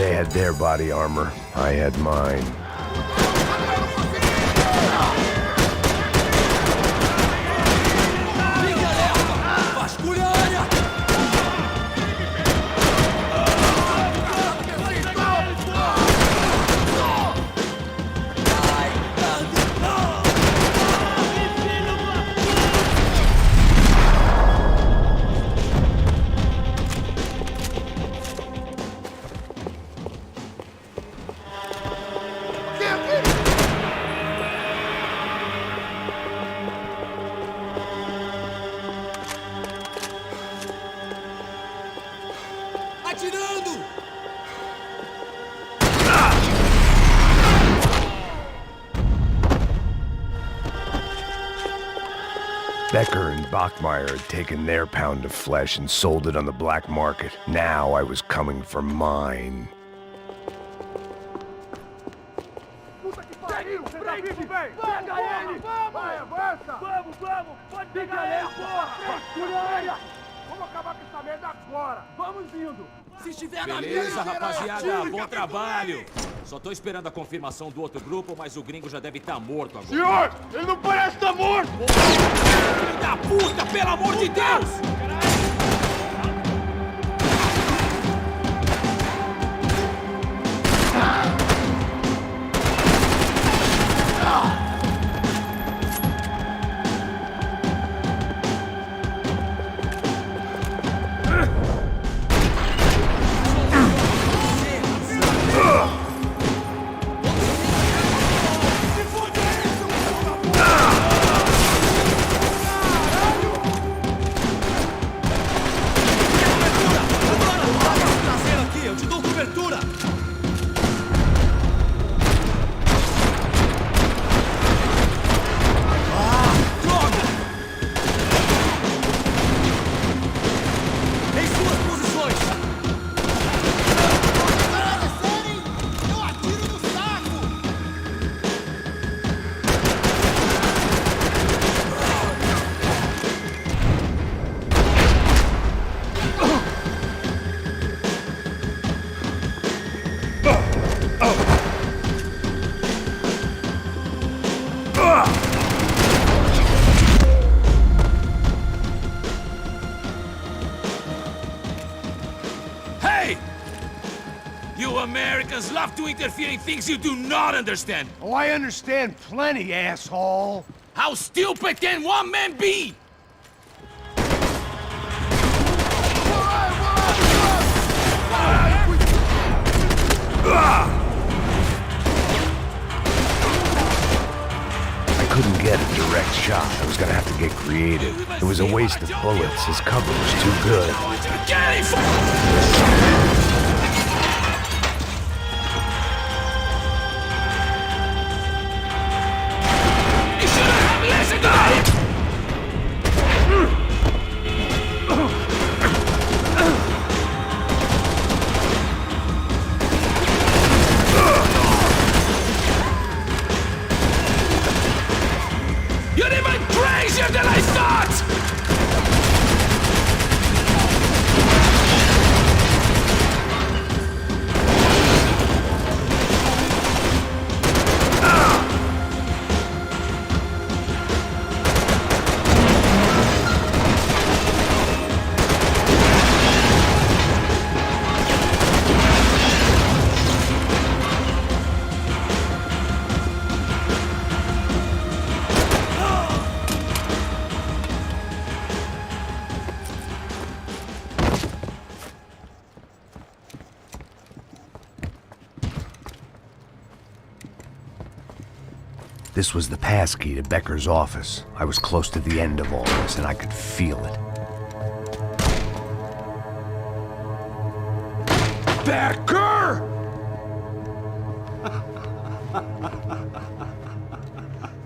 They had their body armor. I had mine.
Vasculha a área! Atirando!
Becker and Bachmeyer had taken their pound of flesh and sold it on the black market. Now I was coming for mine.
Puta que pariu! Pega ele! Vai, avança! Vamos! Pode pegar ele, porra! Vasculha a área! Vamos acabar com essa merda agora! Vamos indo!
Se estiver na
Beleza,
mira,
rapaziada, bom trabalho. Só tô esperando a confirmação do outro grupo, mas o gringo já deve estar morto agora.
Senhor! Ele não parece estar morto!
Filho da puta, pelo amor de Deus! You Americans love to interfere in things you do not understand.
Oh, I understand plenty, asshole.
How stupid can one man be?
I couldn't get a direct shot. I was gonna have to get creative. It was a waste of bullets. His cover was too good.
You're even crazier than I thought!
This was the passkey to Becker's office. I was close to the end of all this, and I could feel it.
Becker!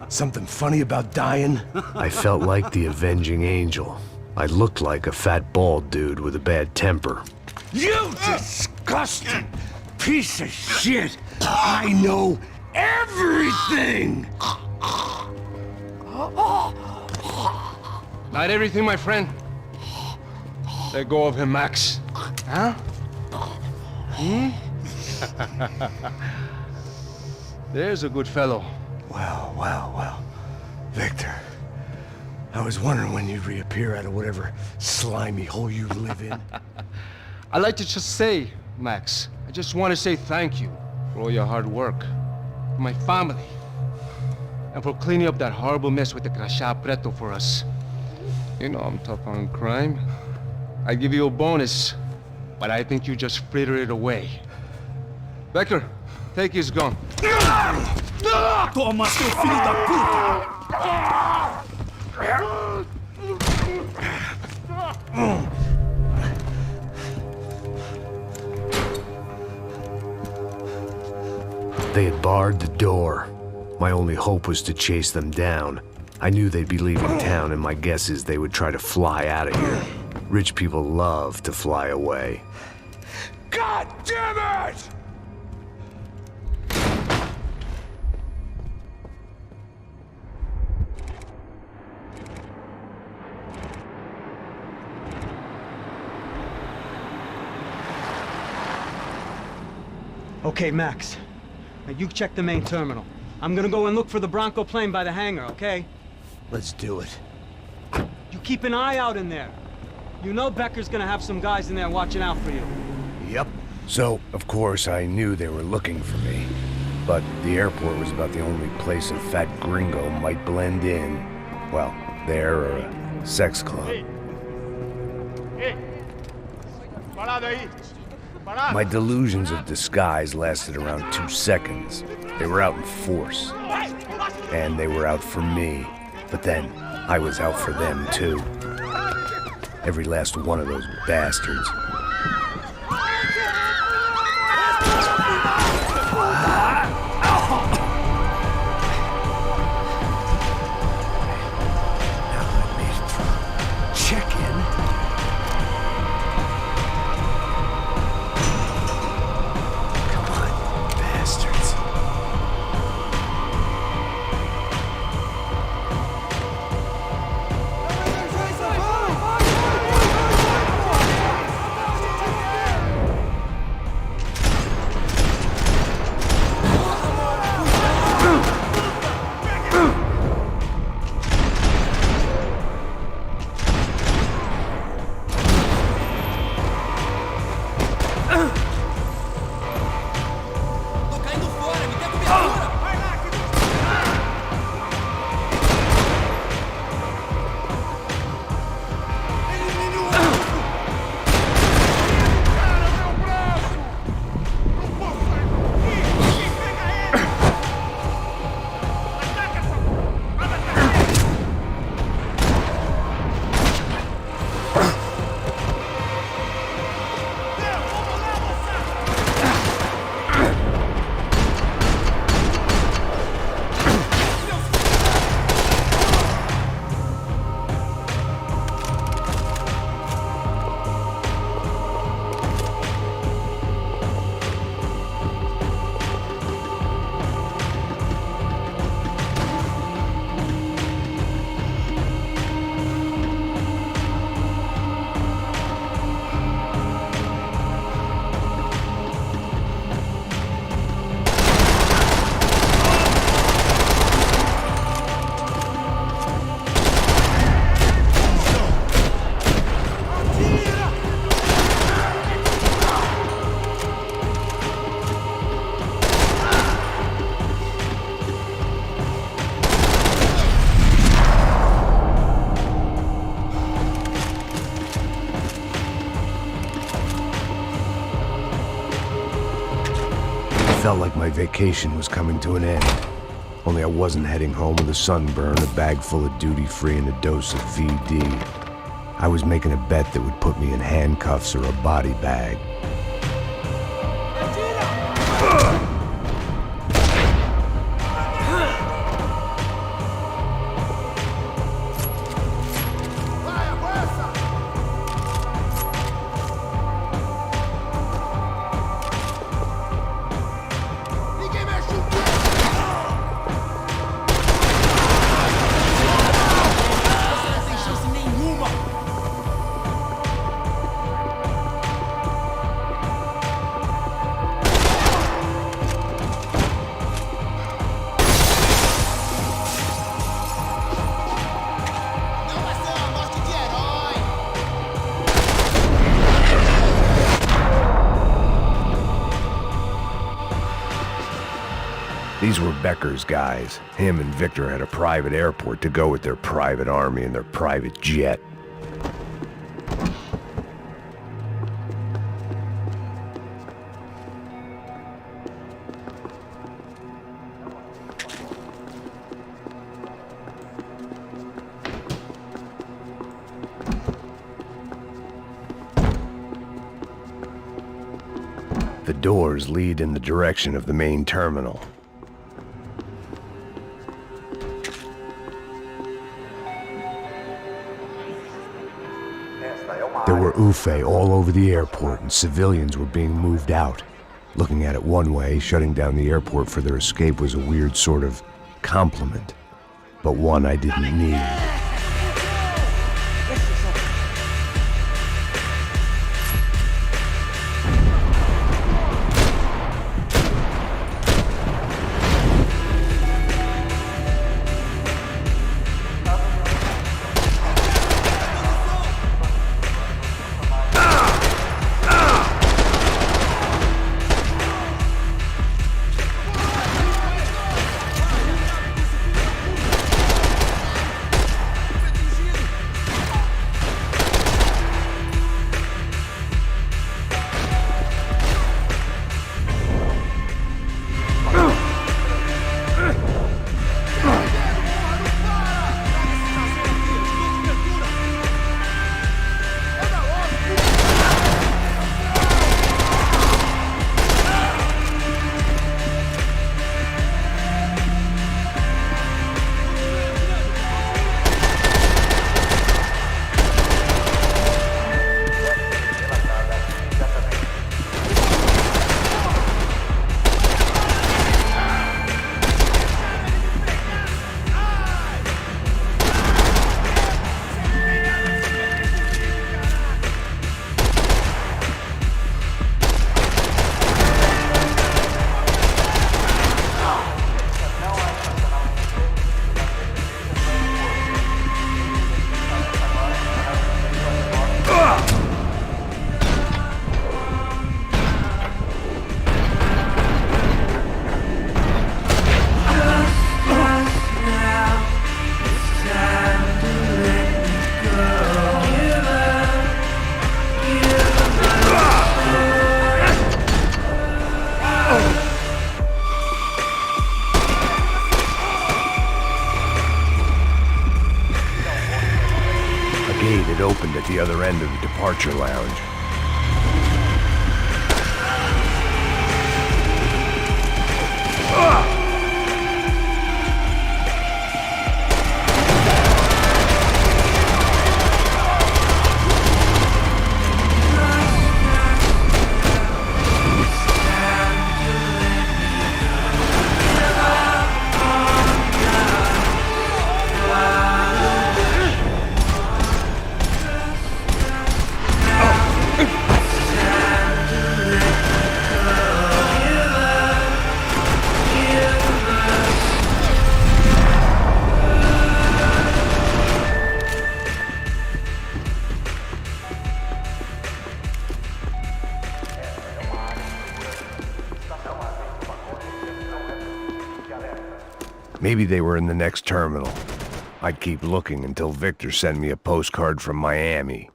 Something funny about dying?
I felt like the avenging angel. I looked like a fat bald dude with a bad temper.
You disgusting piece of shit! I know everything!
Not everything, my friend. Let go of him, Max. Huh?
There's a good fellow.
Well. Victor, I was wondering when you'd reappear out of whatever slimy hole you live in.
I'd like to just say, Max, I just want to say thank you for all your hard work, for my family, and for cleaning up that horrible mess with the Crachá Preto for us. You know I'm tough on crime. I'd give you a bonus, but I think you just fritter it away. Becker, take his gun.
Toma, seu filho da puta!
They had barred the door. My only hope was to chase them down. I knew they'd be leaving town, and my guess is they would try to fly out of here. Rich people love to fly away.
God damn it!
Okay, Max. Now you check the main terminal. I'm gonna go and look for the Bronco plane by the hangar, okay?
Let's do it.
You keep an eye out in there. You know Becker's gonna have some guys in there watching out for you.
Yep.
So, of course, I knew they were looking for me. But the airport was about the only place a fat gringo might blend in. Well, there or a sex club.
Parado aí!
My delusions of disguise lasted around 2 seconds. They were out in force. And they were out for me. But then, I was out for them too. Every last one of those bastards. Felt like my vacation was coming to an end. Only I wasn't heading home with a sunburn, a bag full of duty-free, and a dose of VD. I was making a bet that would put me in handcuffs or a body bag. These were Becker's guys. Him and Victor had a private airport to go with their private army and their private jet. The doors lead in the direction of the main terminal. There were UFE all over the airport, and civilians were being moved out. Looking at it one way, shutting down the airport for their escape was a weird sort of compliment, but one I didn't need. It opened at the other end of the departure lounge. Maybe they were in the next terminal. I'd keep looking until Victor sent me a postcard from Miami.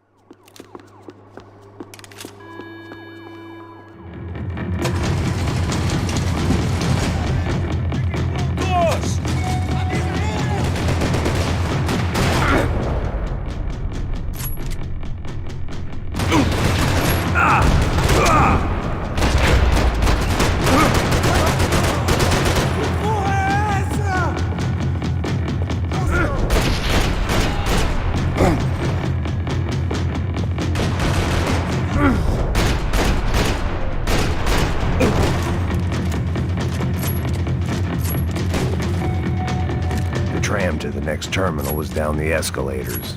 The tram to the next terminal was down the escalators.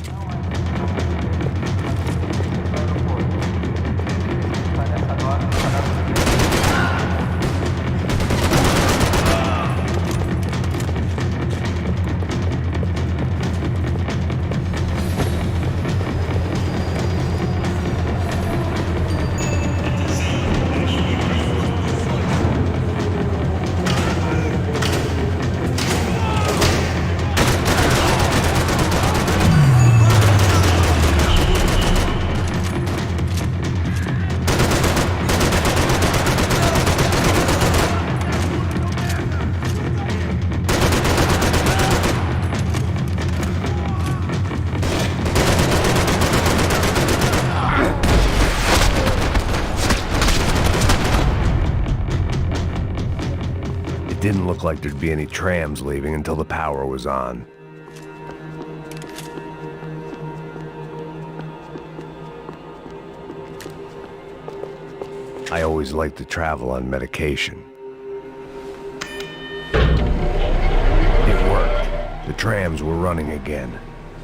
didn't look like there'd be any trams leaving until the power was on. I always liked to travel on medication. It worked. The trams were running again.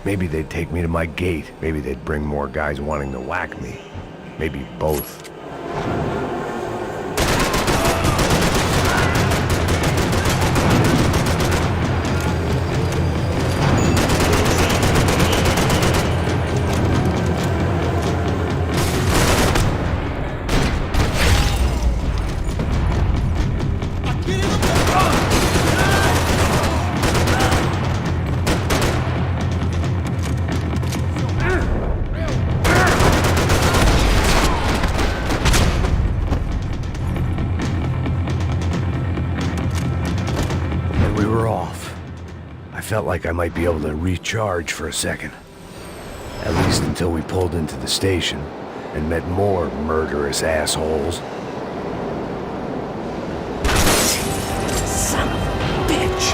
Maybe they'd take me to my gate. Maybe they'd bring more guys wanting to whack me. Maybe both. Felt like I might be able to recharge for a second. At least until we pulled into the station and met more murderous assholes. Son of a bitch!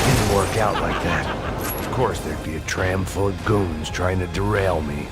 Didn't work out like that. Of course there'd be a tram full of goons trying to derail me.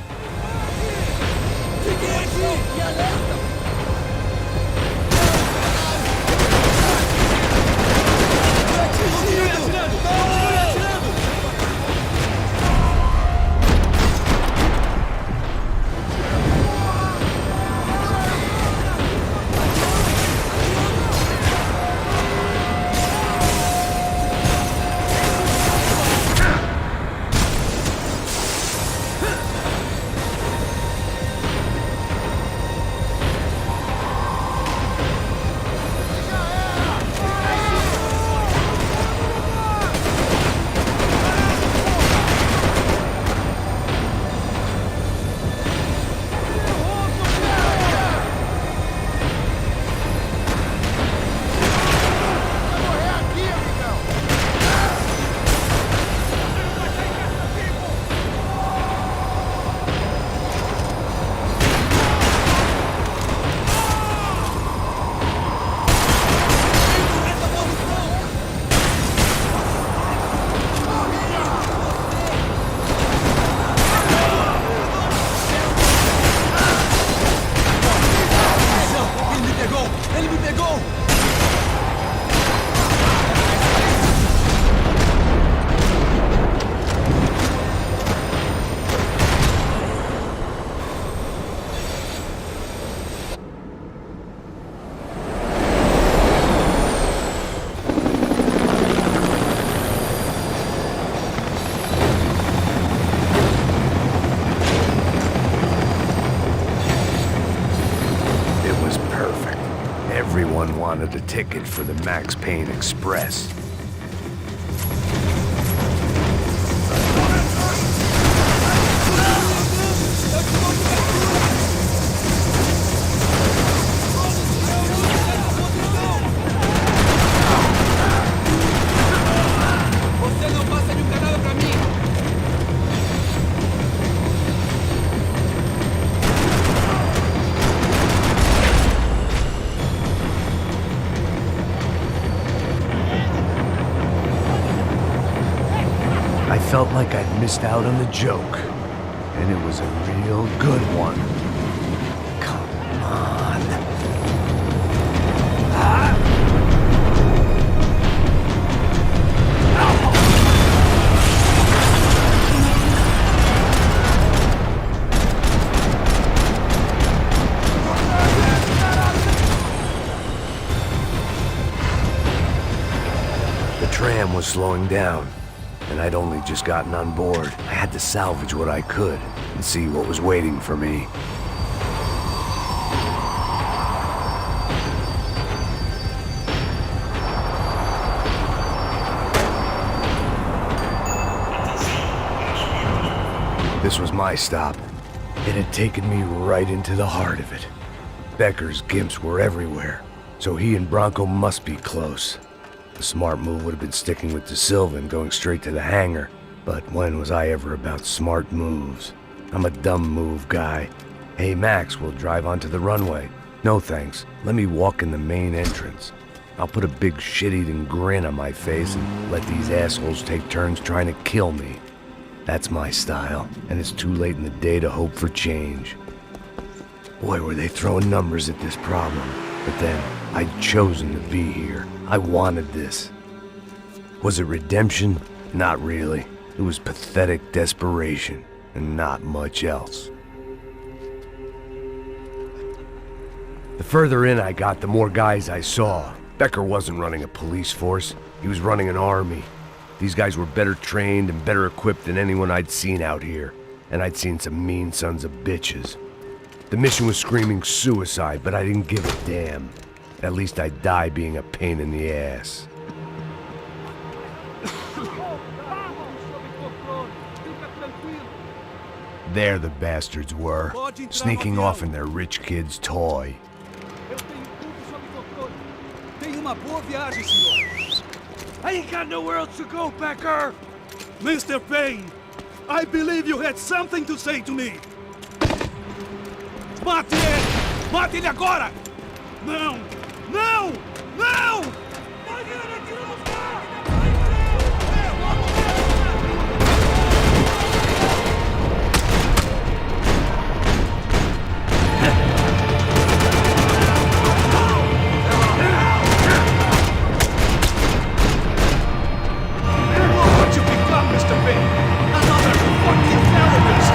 Everyone wanted a ticket for the Max Payne Express. I felt like I'd missed out on the joke, and it was a real good one. Come on. The tram was slowing down, and I'd only just gotten on board. I had to salvage what I could and see what was waiting for me. This was my stop. It had taken me right into the heart of it. Becker's gimps were everywhere, so he and Bronco must be close. The smart move would have been sticking with De Silva and going straight to the hangar, but when was I ever about smart moves? I'm a dumb move guy. Hey Max, we'll drive onto the runway. No thanks, let me walk in the main entrance. I'll put a big shit-eating grin on my face and let these assholes take turns trying to kill me. That's my style, and it's too late in the day to hope for change. Boy, were they throwing numbers at this problem. But then, I'd chosen to be here. I wanted this. Was it redemption? Not really. It was pathetic desperation, and not much else. The further in I got, the more guys I saw. Becker wasn't running a police force. He was running an army. These guys were better trained and better equipped than anyone I'd seen out here. And I'd seen some mean sons of bitches. The mission was screaming suicide, but I didn't give a damn. At least I'd die being a pain in the ass. There the bastards were, sneaking off in their rich kid's toy.
I ain't got nowhere else to go, Becker! Mr. Payne, I believe you had something to say to me. Mate ele! Mate ele agora! Não! Não! Não!
What you become, Mr. Payne? Another fucking terrorist!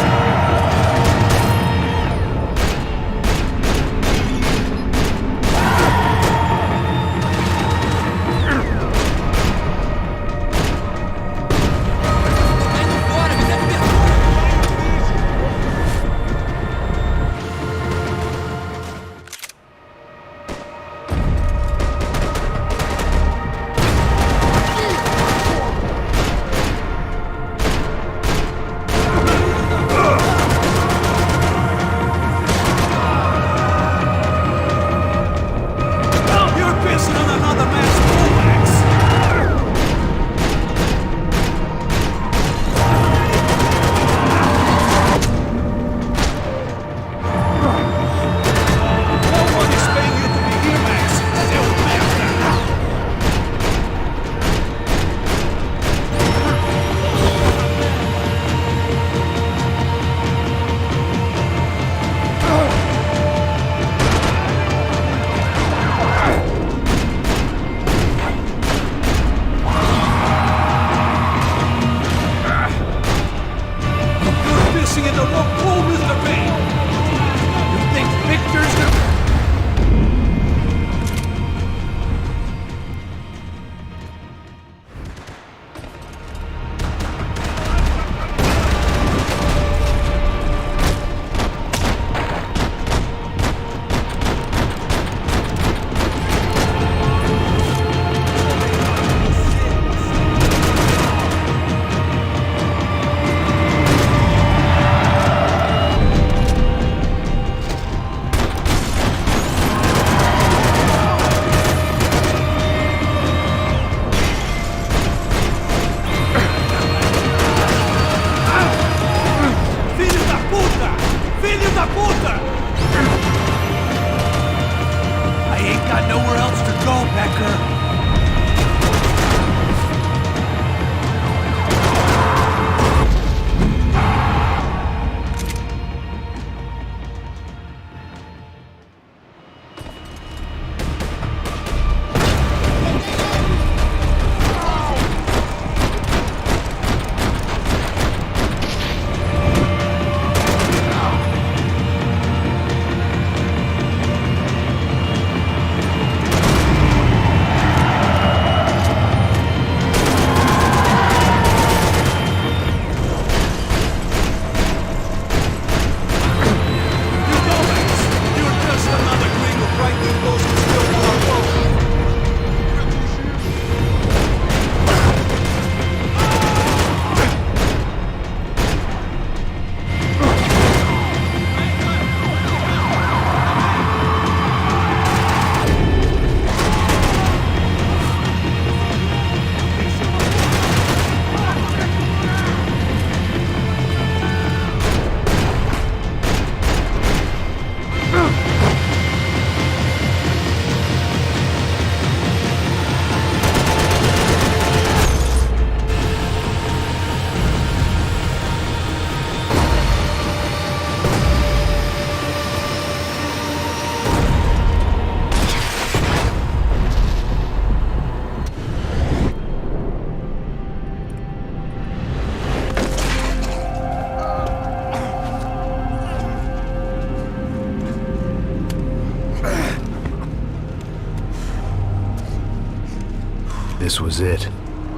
this was it.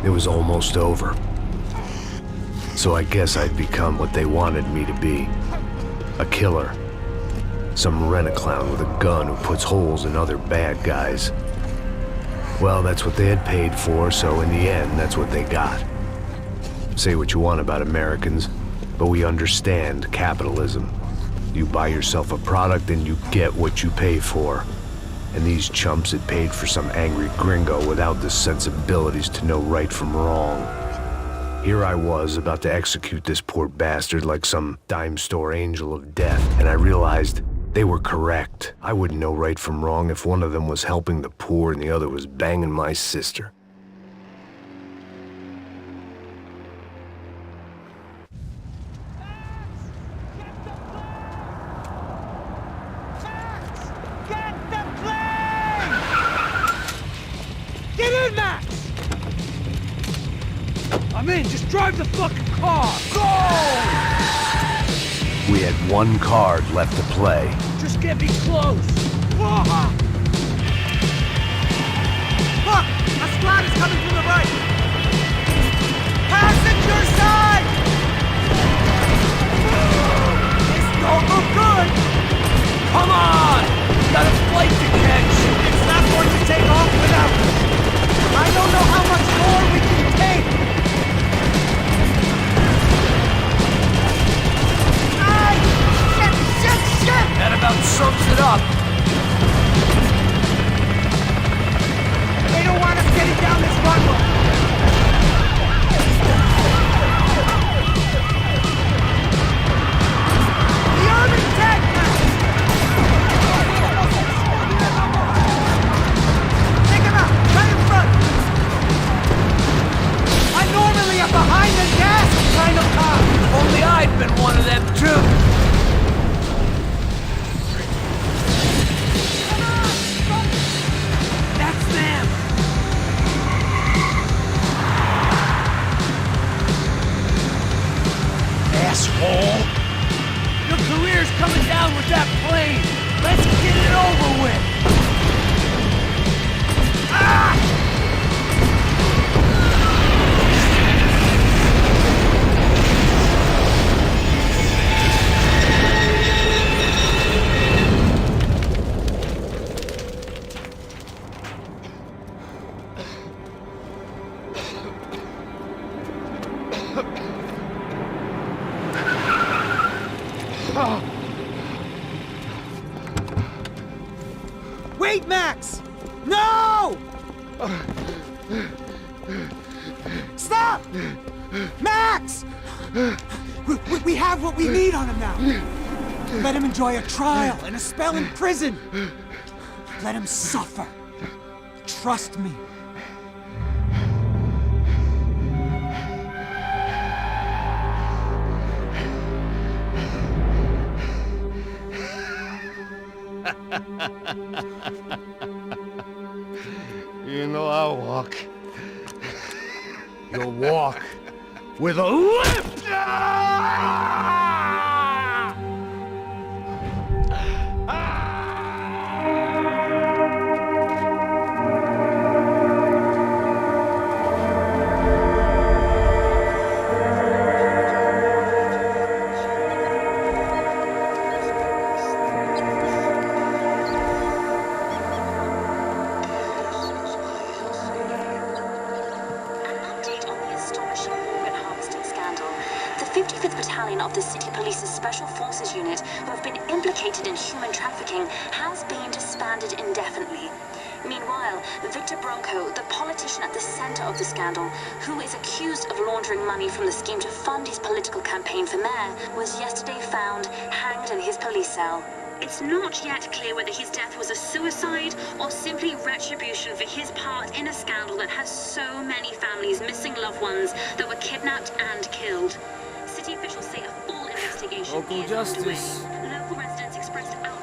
It was almost over. So I guess I'd become what they wanted me to be. A killer. Some rent-a-clown with a gun who puts holes in other bad guys. Well, that's what they had paid for, so in the end, that's what they got. Say what you want about Americans, but we understand capitalism. You buy yourself a product and you get what you pay for. And these chumps had paid for some angry gringo without the sensibilities to know right from wrong. Here I was, about to execute this poor bastard like some dime store angel of death, and I realized they were correct. I wouldn't know right from wrong if one of them was helping the poor and the other was banging my sister.
I'm in, just drive the fucking car! Go!
We had one card left to play.
Just get me close! Whoa! Look! A squad is coming from the right! Passenger side! This don't look good! Come on! Got a flight to catch! It's not going to take off without us! I don't know how much more we can take! That about sums it up. They don't want us getting down this runway. The urban tank now. Take him out, right in front. I'm normally a behind the gas kind of cop. Only I've been one of them too. Asshole! Your career's coming down with that plane! Let's get it over with! Ah! Wait, Max! No! Stop! Max! We have what we need on him now. Let him enjoy a trial and a spell in prison. Let him suffer. Trust me.
You know I'll walk. You'll walk with a lift!
Of the City Police's Special Forces Unit, who have been implicated in human trafficking, has been disbanded indefinitely. Meanwhile, Victor Bronco, the politician at the center of the scandal, who is accused of laundering money from the scheme to fund his political campaign for mayor, was yesterday found hanged in his police cell. It's not yet clear whether his death was a suicide or simply retribution for his part in a scandal that has so many families missing loved ones that were kidnapped and killed. City officials say a full investigation is underway. Local residents expressed outrage